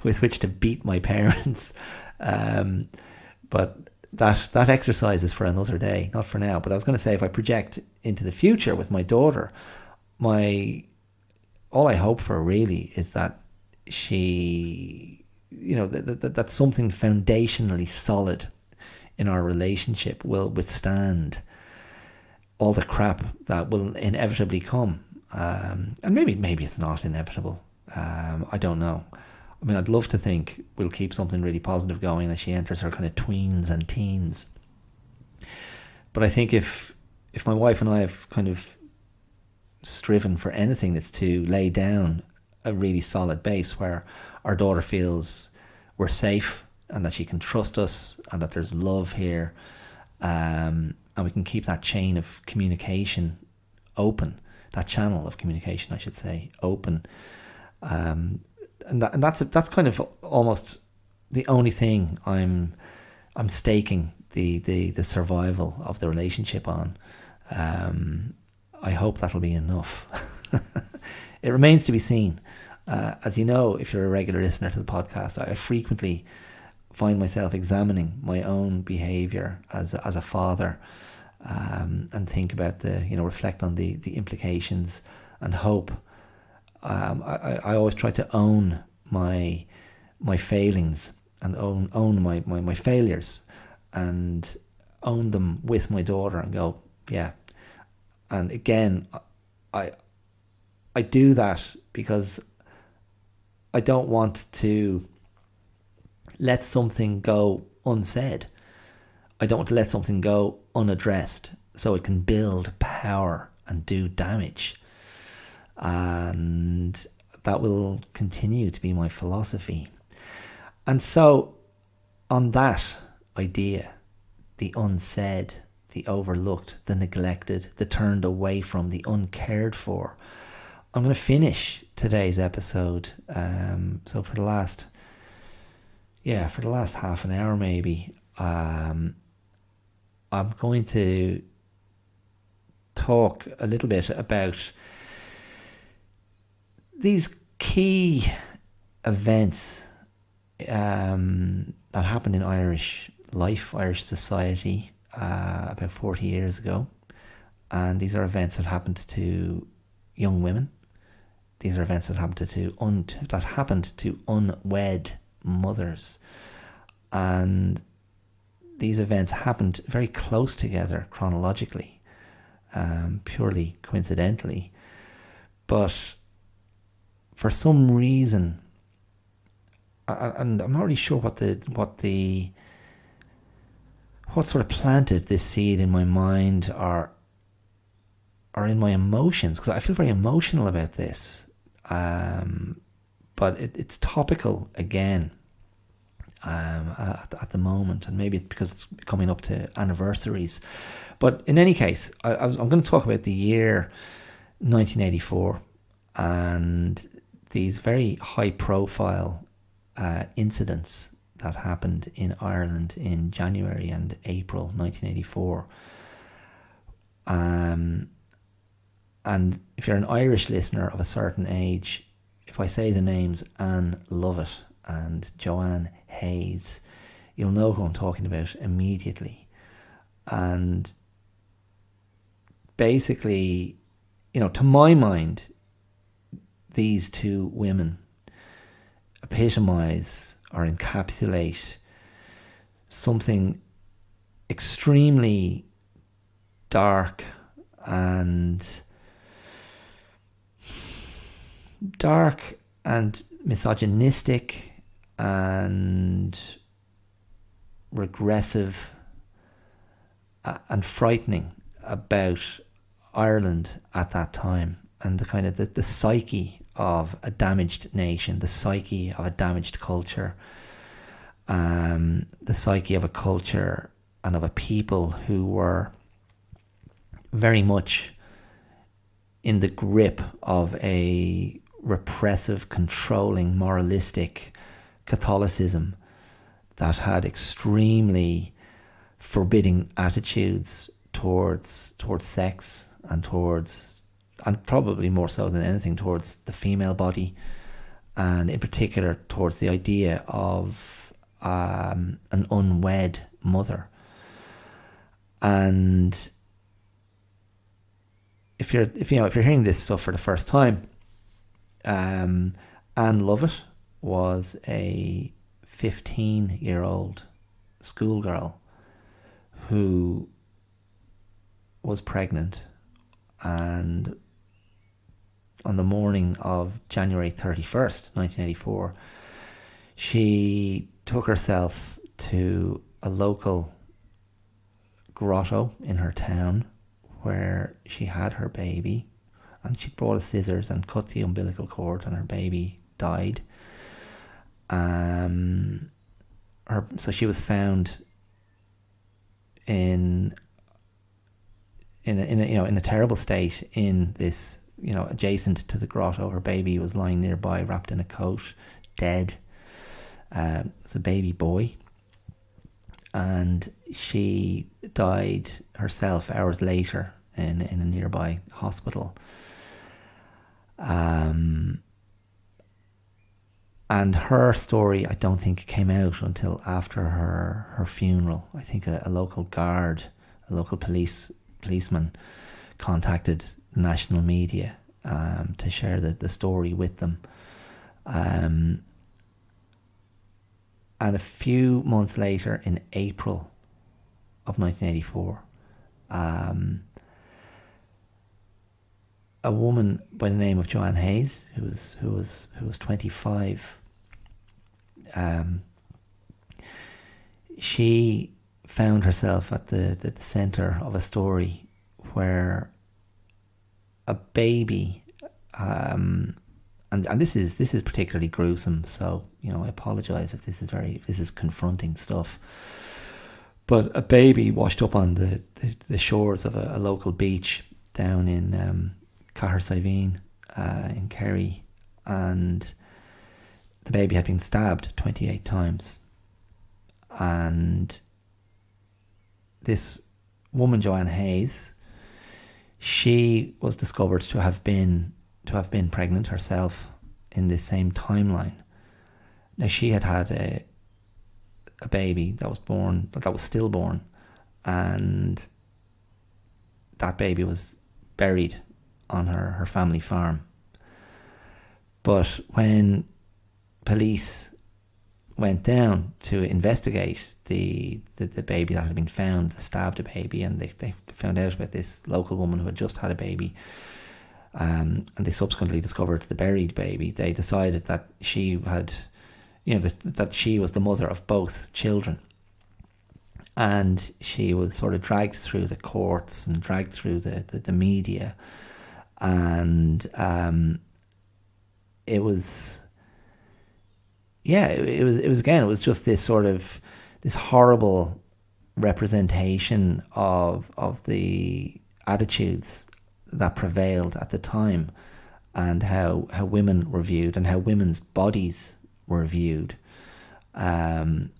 with which to beat my parents, but that exercise is for another day, not for now. But I was going to say, if I project into the future with my daughter, all I hope for really is that she, that something foundationally solid in our relationship will withstand all the crap that will inevitably come. And maybe it's not inevitable. I don't know. I mean, I'd love to think we'll keep something really positive going as she enters her kind of tweens and teens. But I think if my wife and I have kind of striven for anything, it's to lay down a really solid base where our daughter feels we're safe and that she can trust us and that there's love here, and we can keep that chain of communication open, that channel of communication, I should say, open. And that's kind of almost the only thing I'm staking the survival of the relationship on. I hope that'll be enough. It remains to be seen. As you know, if you're a regular listener to the podcast, I frequently find myself examining my own behaviour as a father, and think about reflect on the implications, and hope. I always try to own my failings and own my failures, and own them with my daughter, and go, yeah. And again, I do that because I don't want to let something go unsaid. I don't want to let something go unaddressed, so it can build power and do damage. And that will continue to be my philosophy. And so, on that idea, the unsaid, the overlooked, the neglected, the turned away from, the uncared for, I'm going to finish today's episode. So for the last half an hour maybe, I'm going to talk a little bit about these key events that happened in Irish life, Irish society about 40 years ago. And these are events that happened to young women. These are events that happened to unwed mothers. And these events happened very close together chronologically, purely coincidentally. But for some reason, and I'm not really sure what sort of planted this seed in my mind or in my emotions, because I feel very emotional about this. But it's topical again at the moment, and maybe it's because it's coming up to anniversaries. But in any case, I'm going to talk about the year 1984 and these very high-profile incidents that happened in Ireland in January and April 1984. And if you're an Irish listener of a certain age, if I say the names Anne Lovett and Joanne Hayes, you'll know who I'm talking about immediately. And basically, to my mind, these two women epitomise or encapsulate something extremely dark and misogynistic and regressive and frightening about Ireland at that time, and the kind of the psyche of a damaged nation, the psyche of a damaged culture, the psyche of a culture and of a people who were very much in the grip of a repressive, controlling, moralistic Catholicism that had extremely forbidding attitudes towards sex and probably more so than anything towards the female body, and in particular towards the idea of an unwed mother. And if you're hearing this stuff for the first time, Anne Lovett was a 15-year-old schoolgirl who was pregnant, and on the morning of January 31st, 1984, she took herself to a local grotto in her town where she had her baby, and she brought a scissors and cut the umbilical cord, and her baby died. So she was found in a terrible state in this, adjacent to the grotto. Her baby was lying nearby, wrapped in a coat, dead. It's a baby boy, and she died herself hours later in a nearby hospital. And her story, I don't think, came out until after her funeral. I think a local guard, a local policeman contacted the national media to share the story with them. And a few months later, in April of 1984, a woman by the name of Joanne Hayes, who was 25, she found herself at the center of a story where a baby, and this is particularly gruesome. So I apologize if this is confronting stuff. But a baby washed up on the shores of a local beach down in Cahersiveen in Kerry, and the baby had been stabbed 28 times. And this woman, Joanne Hayes, she was discovered to have been pregnant herself in this same timeline. Now, she had a baby that was stillborn, and that baby was buried on her family farm. But when police went down to investigate the baby that had been found, the stabbed baby, and they found out about this local woman who had just had a baby, and they subsequently discovered the buried baby, they decided that she had, that she was the mother of both children. And she was sort of dragged through the courts and dragged through the media. And it was just this sort of, this horrible representation of the attitudes that prevailed at the time, and how women were viewed, and how women's bodies were viewed, and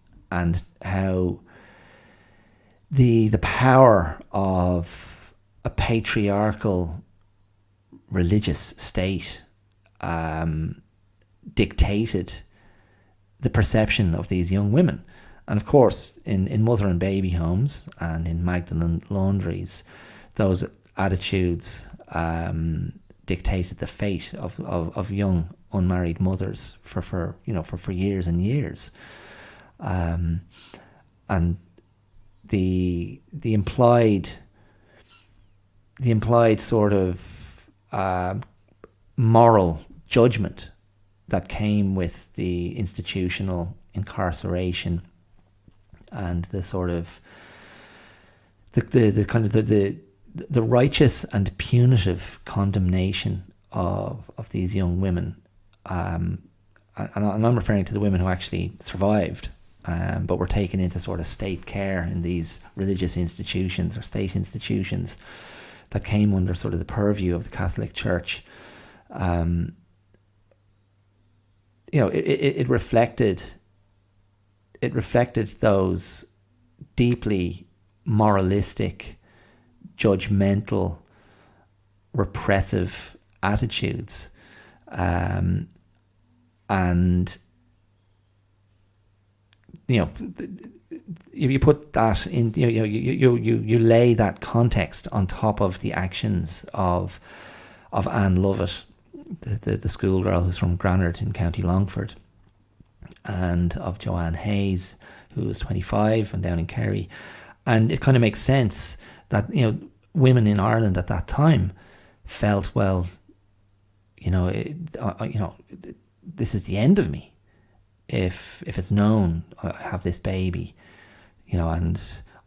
how the power of a patriarchal religious state dictated the perception of these young women. And of course, in mother and baby homes and in Magdalene laundries, those attitudes dictated the fate of young unmarried mothers for years and years. And the implied sort of moral judgment that came with the institutional incarceration and the sort of the righteous and punitive condemnation of these young women, and I'm referring to the women who actually survived, but were taken into sort of state care in these religious institutions or state institutions that came under sort of the purview of the Catholic Church. It reflected those deeply moralistic, judgmental, repressive attitudes, and you put that in, you lay that context on top of the actions of Anne Lovett, the schoolgirl who's from Granard in County Longford, and of Joanne Hayes, who was 25 and down in Kerry. And it kind of makes sense that, women in Ireland at that time felt, well, this is the end of me. If it's known I have this baby, and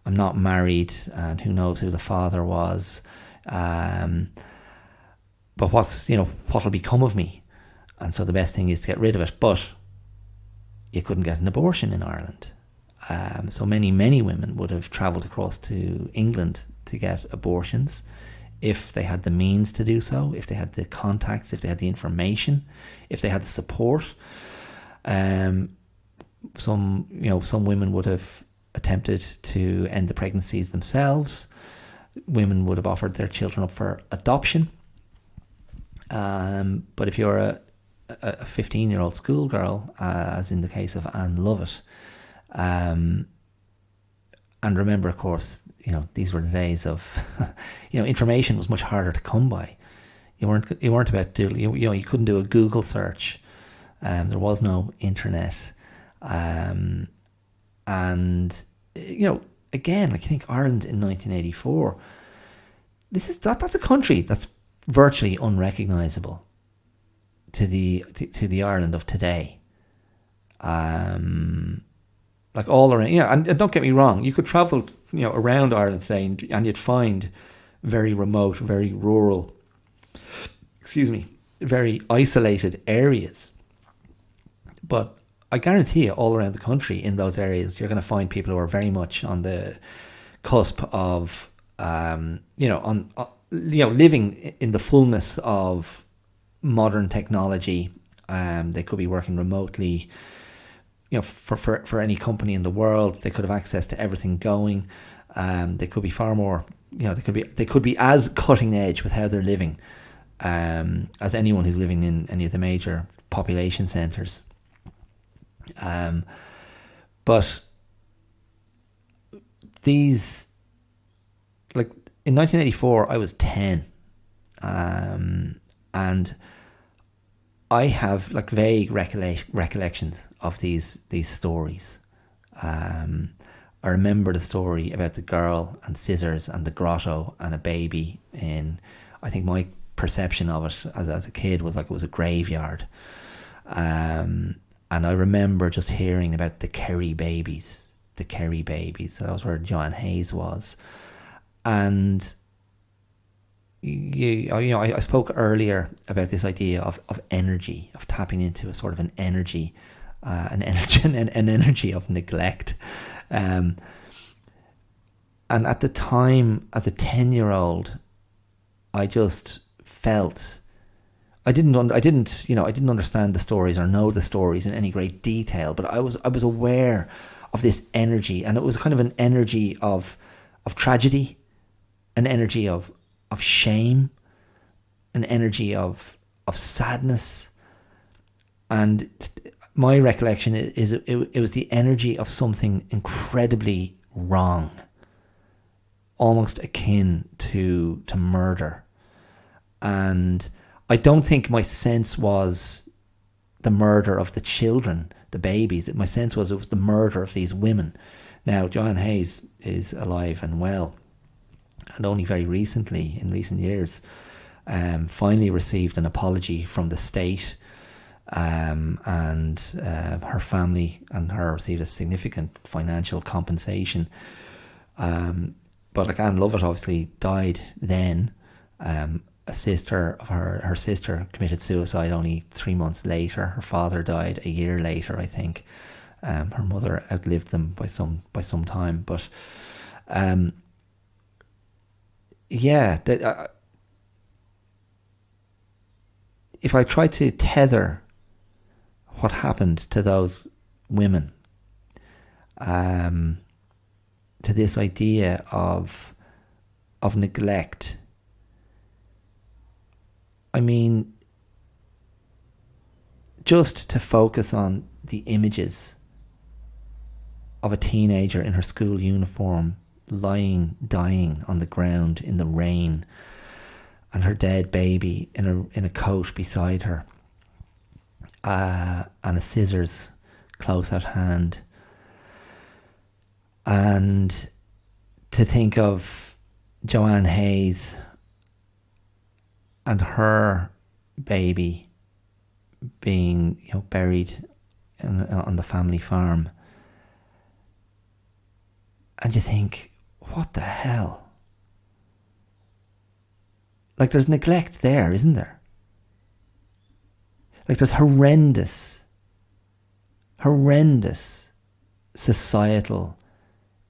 I'm not married, and who knows who the father was, but what'll become of me? And so the best thing is to get rid of it. But you couldn't get an abortion in Ireland. So many women would have travelled across to England to get abortions if they had the means to do so, if they had the contacts, if they had the information, if they had the support. Some women would have attempted to end the pregnancies themselves. Women would have offered their children up for adoption. But if you're a 15-year-old schoolgirl, as in the case of Anne Lovett, and remember, of course, these were the days of, information was much harder to come by. You weren't about to do, you couldn't do a Google search. There was no internet, and again, I think Ireland in 1984. That's a country that's virtually unrecognisable to the Ireland of today. Like all around, and don't get me wrong, you could travel, around Ireland today, and you'd find very remote, very rural, very isolated areas. But I guarantee you, all around the country, in those areas, you're going to find people who are very much on the cusp of, living in the fullness of modern technology. They could be working remotely, for any company in the world. They could have access to everything going. They could be far more they could be as cutting edge with how they're living as anyone who's living in any of the major population centres. But these, like in 1984, I was 10, and I have like vague recollections of these stories. I remember the story about the girl and scissors and the grotto and a baby in, I think my perception of it as a kid was like it was a graveyard. And I remember just hearing about the Kerry babies. So that was where Joanne Hayes was. And I spoke earlier about this idea of energy, of tapping into a sort of an energy of neglect. And at the time, as a 10-year-old, I just felt I didn't understand the stories or know the stories in any great detail, but I was aware of this energy, and it was kind of an energy of tragedy, an energy of shame, an energy of sadness. And my recollection is it was the energy of something incredibly wrong, almost akin to murder. And I don't think my sense was the murder of the children, the babies. My sense was it was the murder of these women. Now, Joanne Hayes is alive and well, and only very recently, in recent years, finally received an apology from the state, and her family and her received a significant financial compensation. But like Anne Lovett obviously died then. A sister of her sister committed suicide only 3 months later. Her father died a year later, I think. Her mother outlived them by some time. But if I try to tether what happened to those women to this idea of neglect, I mean, just to focus on the images of a teenager in her school uniform dying on the ground in the rain, and her dead baby in a coat beside her, and a scissors close at hand, and to think of Joanne Hayes and her baby being buried on the family farm, and you think, what the hell? Like, there's neglect there, isn't there? Like, there's horrendous societal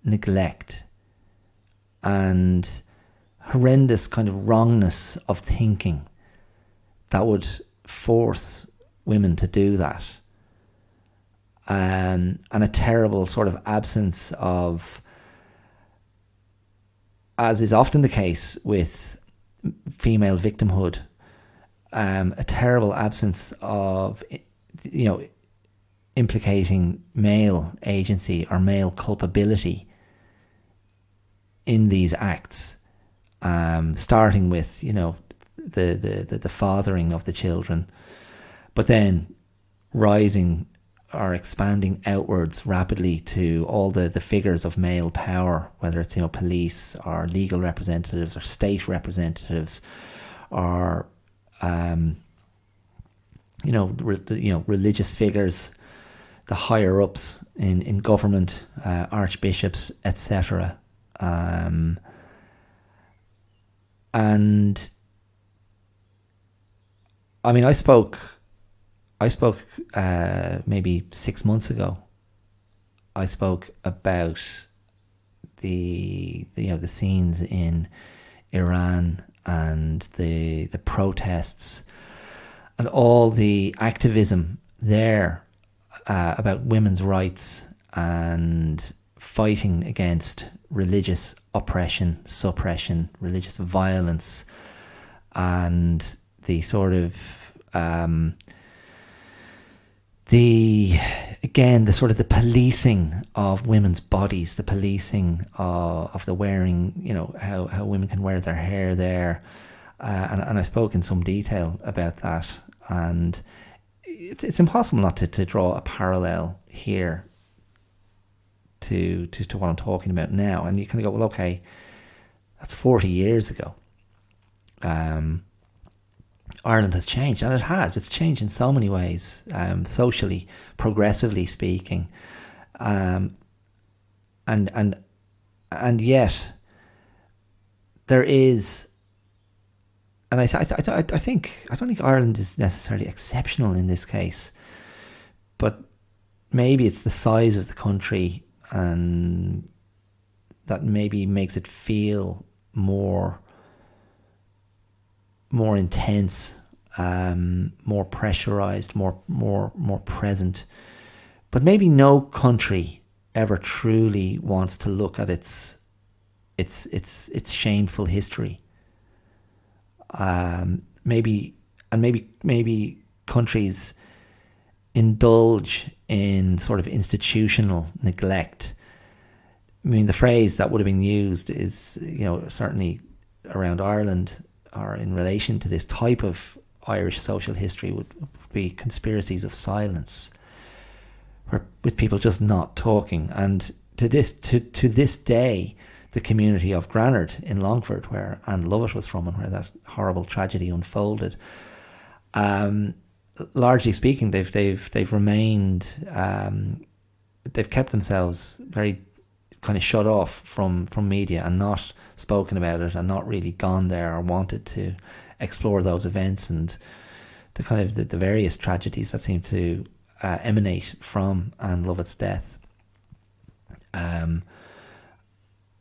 neglect and horrendous kind of wrongness of thinking that would force women to do that, and a terrible sort of absence of, as is often the case with female victimhood, a terrible absence of implicating male agency or male culpability in these acts. Starting with the fathering of the children, but then rising or expanding outwards rapidly to all the figures of male power, whether it's police or legal representatives or state representatives, or religious figures, the higher ups in government, archbishops, etc. And I mean, I spoke maybe 6 months ago. I spoke about the scenes in Iran and the protests and all the activism there about women's rights and fighting against religious oppression, suppression, religious violence, and the sort of the sort of the policing of women's bodies, the policing of the wearing, how women can wear their hair there, and I spoke in some detail about that, and it's impossible not to draw a parallel here to what I'm talking about now. And you kind of go, well, okay, that's 40 years ago. Ireland has changed, and it has. It's changed in so many ways, socially, progressively speaking, and yet there is, and I don't think Ireland is necessarily exceptional in this case, but maybe it's the size of the country, and that maybe makes it feel more intense, more pressurized, more present. But maybe no country ever truly wants to look at its shameful history. Maybe countries indulge in sort of institutional neglect. I mean, the phrase that would have been used is, certainly around Ireland, or in relation to this type of Irish social history, would be conspiracies of silence, with people just not talking. And to this day, the community of Granard in Longford, where Anne Lovett was from and where that horrible tragedy unfolded, largely speaking, they've remained, they've kept themselves very kind of shut off from media, and not spoken about it, and not really gone there or wanted to explore those events and the kind of the various tragedies that seem to emanate from Anne Lovett's death. And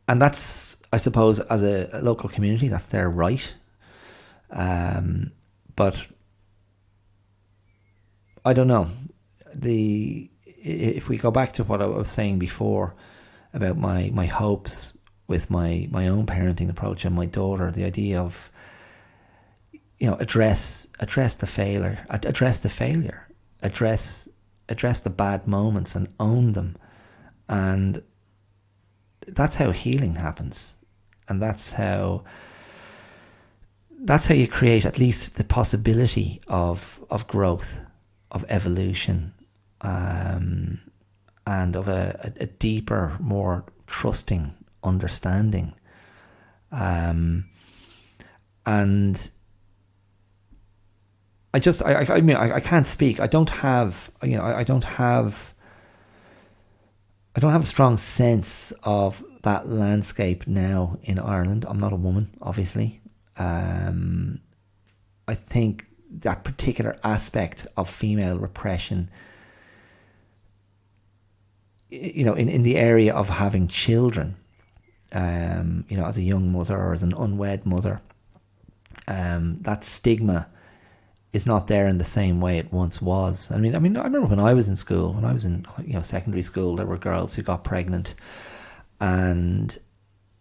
that's, I suppose, as a local community, that's their right. But I don't know. If we go back to what I was saying before about my hopes with my own parenting approach and my daughter, the idea of, address the failure, address the bad moments and own them, and that's how healing happens, and that's how you create at least the possibility of growth, of evolution, and of a deeper, more trusting understanding. And I can't speak. I don't have a strong sense of that landscape now in Ireland. I'm not a woman, obviously. I think that particular aspect of female repression, in the area of having children, as a young mother or as an unwed mother, that stigma is not there in the same way it once was. I mean, I remember when I was in school, when I was in secondary school, there were girls who got pregnant, and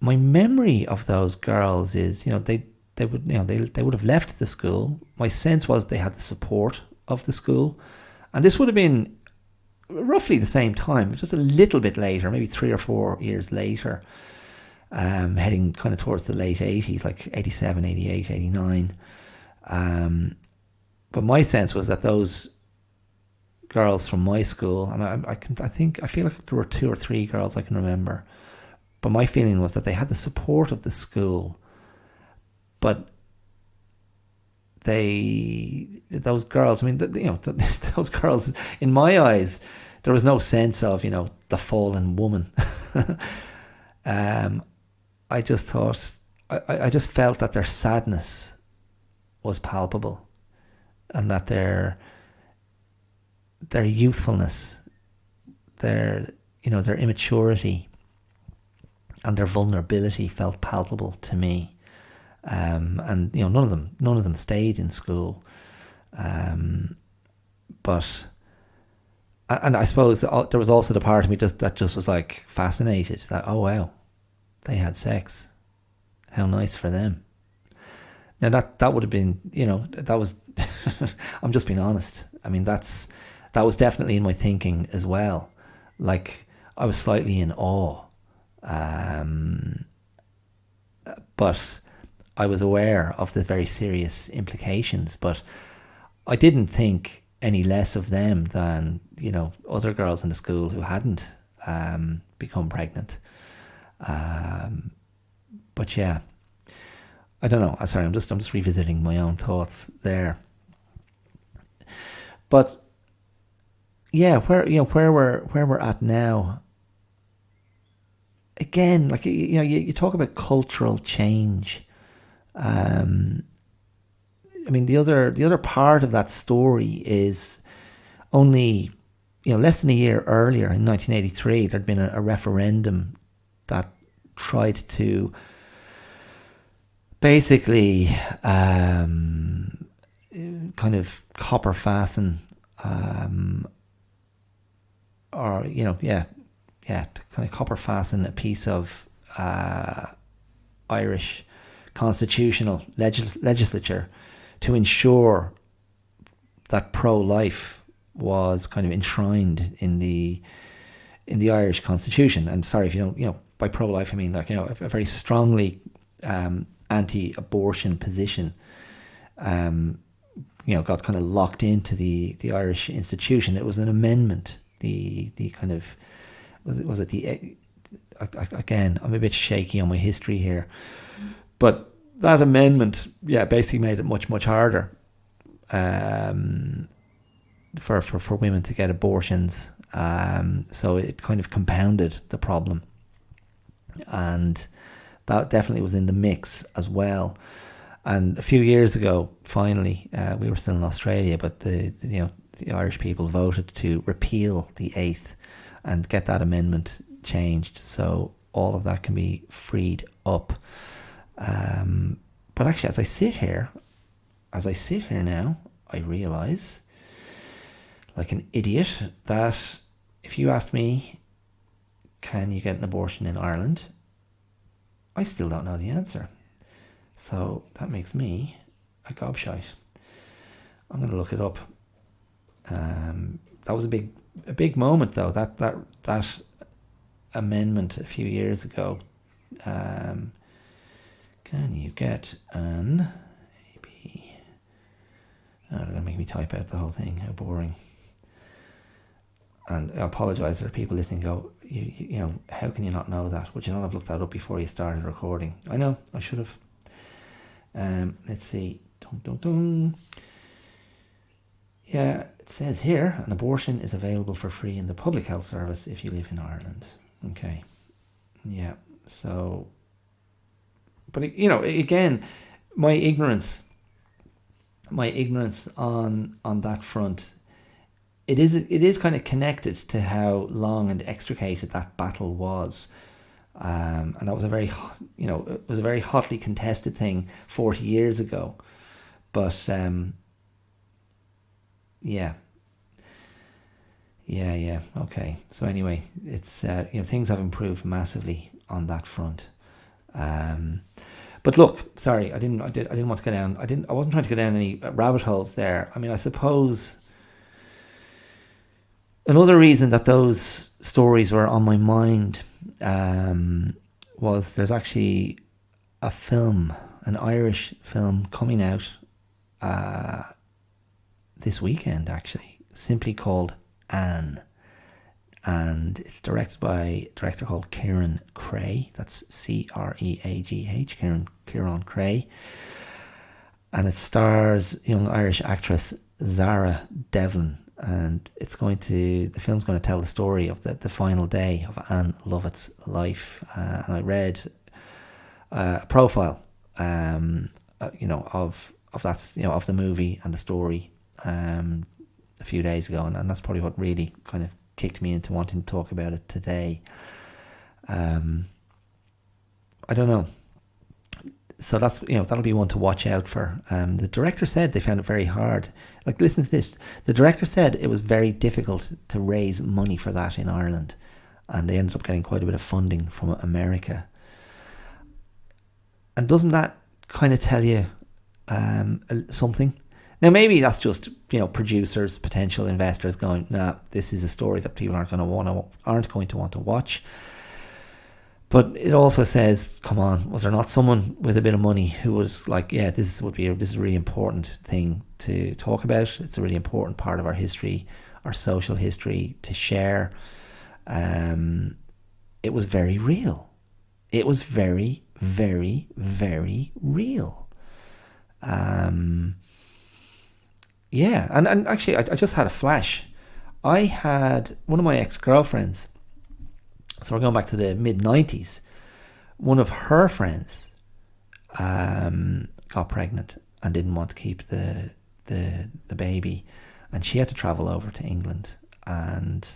my memory of those girls is, they would have left the school. My sense was they had the support of the school, and this would have been roughly the same time, just a little bit later, maybe 3 or 4 years later, heading kind of towards the late 80s, like 87, 88, 89. But my sense was that those girls from my school, and I feel like there were 2 or 3 girls I can remember, but my feeling was that they had the support of the school, but those girls, those girls, in my eyes, there was no sense of, the fallen woman. I just thought, I just felt that their sadness was palpable, and that their youthfulness, their immaturity and their vulnerability felt palpable to me. And none of them stayed in school, but I suppose there was also the part of me that just was like fascinated, that, oh wow, they had sex. How nice for them. Now that would have been, that was, I'm just being honest. I mean, that was definitely in my thinking as well. Like, I was slightly in awe. But I was aware of the very serious implications, but I didn't think any less of them than, other girls in the school who hadn't become pregnant. But yeah, I don't know. Sorry, I'm just revisiting my own thoughts there. But yeah, where we're at now. Again, like, you talk about cultural change. I mean, the other part of that story is only, less than a year earlier, in 1983, there'd been a referendum that tried to basically kind of copper fasten, or to kind of copper fasten a piece of Irish constitutional legislature to ensure that pro-life was kind of enshrined in the Irish constitution. And sorry if you don't, by pro-life I mean, like, a very strongly anti-abortion position. Got kind of locked into the Irish institution. It was an amendment. The kind of was it the again, I'm a bit shaky on my history here, but that amendment, basically made it much harder for women to get abortions. So it kind of compounded the problem, and that definitely was in the mix as well. And a few years ago, finally, we were still in Australia, but the Irish people voted to repeal the 8th and get that amendment changed, so all of that can be freed up. But actually, as I sit here now, I realise, like an idiot, that if you asked me, can you get an abortion in Ireland, I still don't know the answer. So that makes me a gobshite. I'm going to look it up. That was a big moment, though. That amendment a few years ago. Can you get an AB? Oh, they're going to make me type out the whole thing. How boring. And I apologise. There are people listening who go, how can you not know that? Would you not have looked that up before you started recording? I know, I should have. Let's see. Yeah, it says here, an abortion is available for free in the public health service if you live in Ireland. Okay. Yeah, so... But, again, my ignorance on that front, it is kind of connected to how long and extricated that battle was. And that was a very hotly contested thing 40 years ago. But, yeah, okay. So anyway, it's, things have improved massively on that front. But look, sorry, I didn't want to go down. I wasn't trying to go down any rabbit holes there. I mean, I suppose another reason that those stories were on my mind was there's actually a film, an Irish film coming out this weekend, actually, simply called Anne. And it's directed by a director called Kieran Cray. That's Creagh, Kieran Cray. And it stars young Irish actress Zara Devlin. And the film's going to tell the story of the final day of Anne Lovett's life. And I read a profile, of that, of the movie and the story a few days ago, and that's probably what really kind of kicked me into wanting to talk about it today. I don't know. So that's, that'll be one to watch out for. The director said they found it very hard. Like, listen to this. The director said it was very difficult to raise money for that in Ireland, and they ended up getting quite a bit of funding from America. And doesn't that kind of tell you something? Now, maybe that's just, producers, potential investors going, nah, this is a story that people aren't going to want to watch. But it also says, come on, was there not someone with a bit of money who was like, yeah, this is a really important thing to talk about. It's a really important part of our history, our social history to share. It was very real. It was very, very, very real. Yeah, and actually, I just had a flash. I had one of my ex-girlfriends, so we're going back to the mid-90s, one of her friends got pregnant and didn't want to keep the baby, and she had to travel over to England, and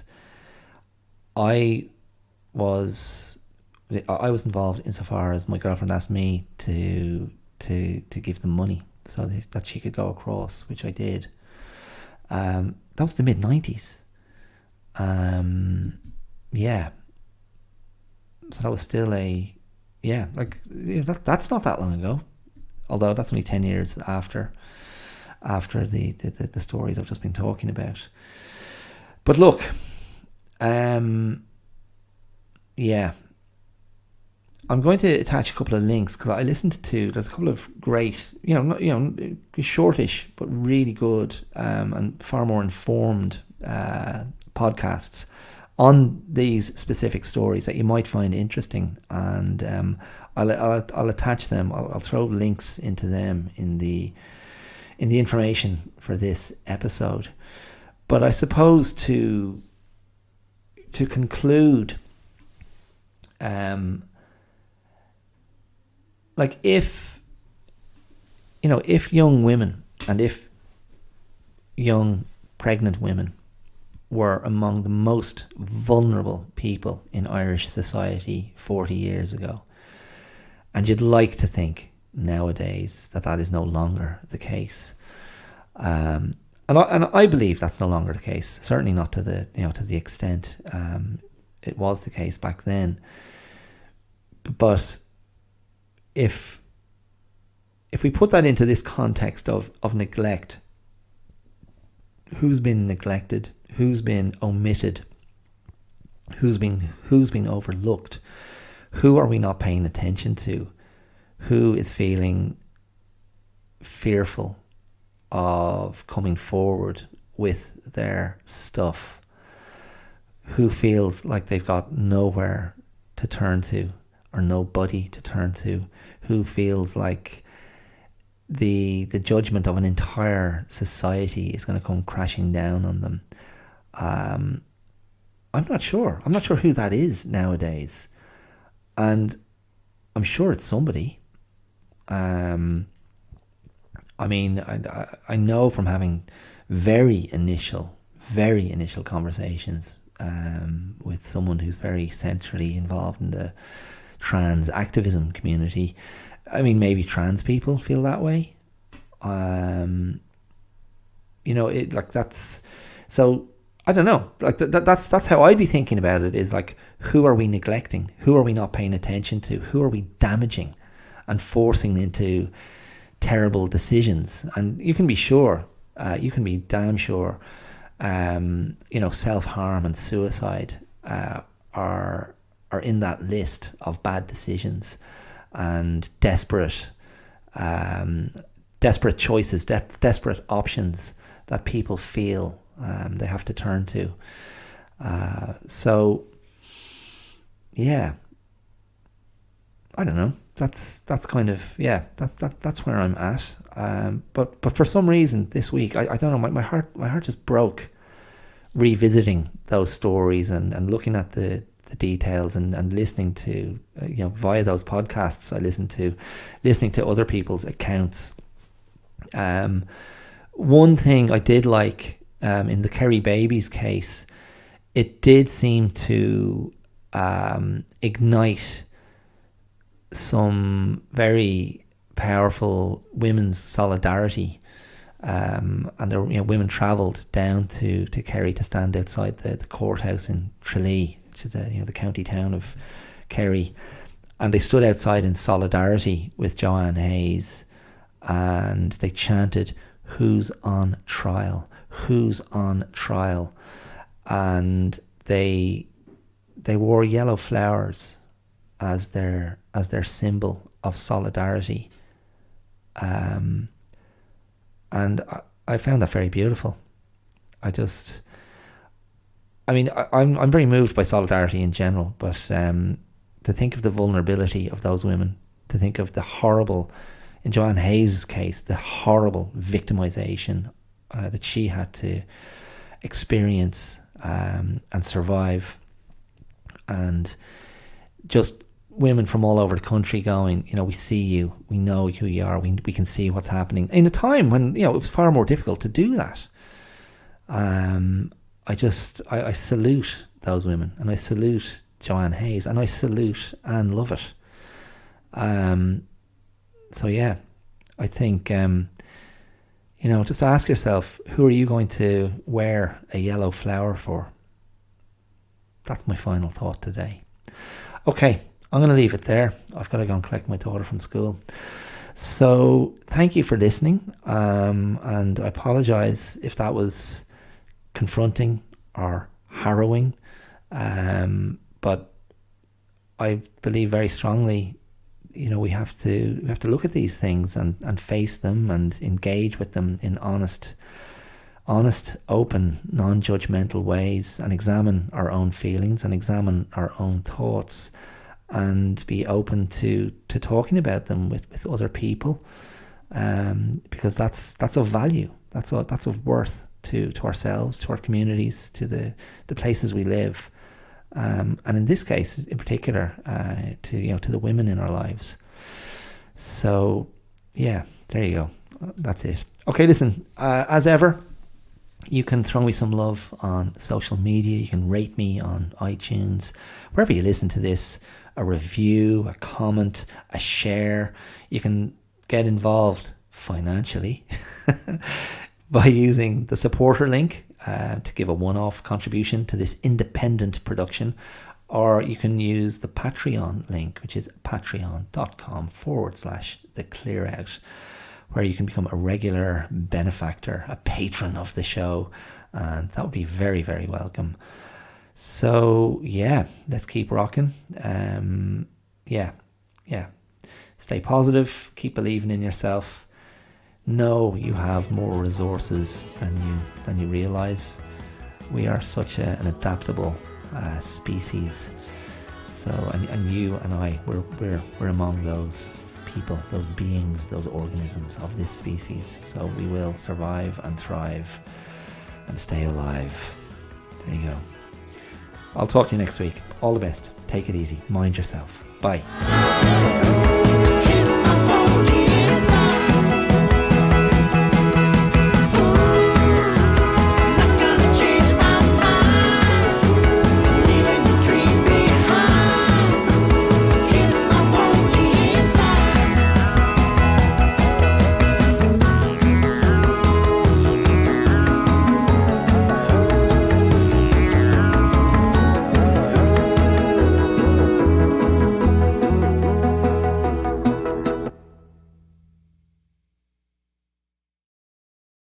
I was involved insofar as my girlfriend asked me to give them money so that she could go across, which I did. That was the mid-90s. Yeah. So that was still that's not that long ago. Although that's only 10 years after the stories I've just been talking about. But look, yeah, I'm going to attach a couple of links because I listened to. There's a couple of great, shortish but really good and far more informed podcasts on these specific stories that you might find interesting, and I'll attach them. I'll throw links into them in the information for this episode. But I suppose to conclude, like if young women and if young pregnant women were among the most vulnerable people in Irish society 40 years ago, and you'd like to think nowadays that is no longer the case, and I believe that's no longer the case. Certainly not to the extent it was the case back then. But if we put that into this context of neglect, who's been neglected, who's been omitted, who's been overlooked, who are we not paying attention to, who is feeling fearful of coming forward with their stuff, who feels like they've got nowhere to turn to or nobody to turn to, who feels like the judgment of an entire society is going to come crashing down on them. I'm not sure who that is nowadays, and I'm sure it's somebody. I mean, I know from having very initial conversations with someone who's very centrally involved in the trans activism community. I mean, maybe trans people feel that way. That's so. I don't know. Like that's how I'd be thinking about it. Is like, who are we neglecting? Who are we not paying attention to? Who are we damaging and forcing into terrible decisions? And you can be sure, you can be damn sure, self-harm and suicide are in that list of bad decisions and desperate choices, desperate options that people feel they have to turn to. So yeah, I don't know. That's kind of, yeah, that's where I'm at. But for some reason this week, I don't know, my heart just broke revisiting those stories and looking at the details and listening to, via those podcasts I listening to other people's accounts. One thing I did like, in the Kerry babies case, it did seem to ignite some very powerful women's solidarity, and there, women travelled down to Kerry to stand outside the courthouse in Tralee, which is the county town of Kerry, And they stood outside in solidarity with Joanne Hayes, and they chanted, "Who's on trial? Who's on trial?" And they wore yellow flowers as their symbol of solidarity. And I found that very beautiful. I'm very moved by solidarity in general, but to think of the vulnerability of those women, to think of the horrible, in Joanne Hayes' case, the horrible victimization that she had to experience and survive, and just women from all over the country going, we see you, we know who you are, we can see what's happening in a time when it was far more difficult to do that. I salute those women, and I salute Joanne Hayes, and I salute Anne Lovett. So yeah, I think just ask yourself, who are you going to wear a yellow flower for? That's my final thought today. Okay, I'm going to leave it there. I've got to go and collect my daughter from school. So thank you for listening, and I apologise if that was confronting or harrowing, but I believe very strongly, we have to look at these things and face them and engage with them in honest, open, non-judgmental ways, and examine our own feelings and examine our own thoughts, and be open to talking about them with other people, because that's of value, that's of worth to ourselves, to our communities, to the places we live, and in this case in particular, to the women in our lives. So yeah, there you go. That's it. Okay, listen, as ever, you can throw me some love on social media. You can rate me on iTunes, wherever you listen to this. A review, a comment, a share. You can get involved financially by using the supporter link to give a one-off contribution to this independent production, or you can use the Patreon link, which is patreon.com/theclearout, where you can become a regular benefactor, a patron of the show, and that would be very, very welcome. So yeah, let's keep rocking. Yeah. Stay positive, keep believing in yourself. Know you have more resources than you realize. We are such an adaptable species. So and you and I, we're among those people, those beings, those organisms of this species. So we will survive and thrive and stay alive. There you go. I'll talk to you next week. All the best. Take it easy. Mind yourself. Bye.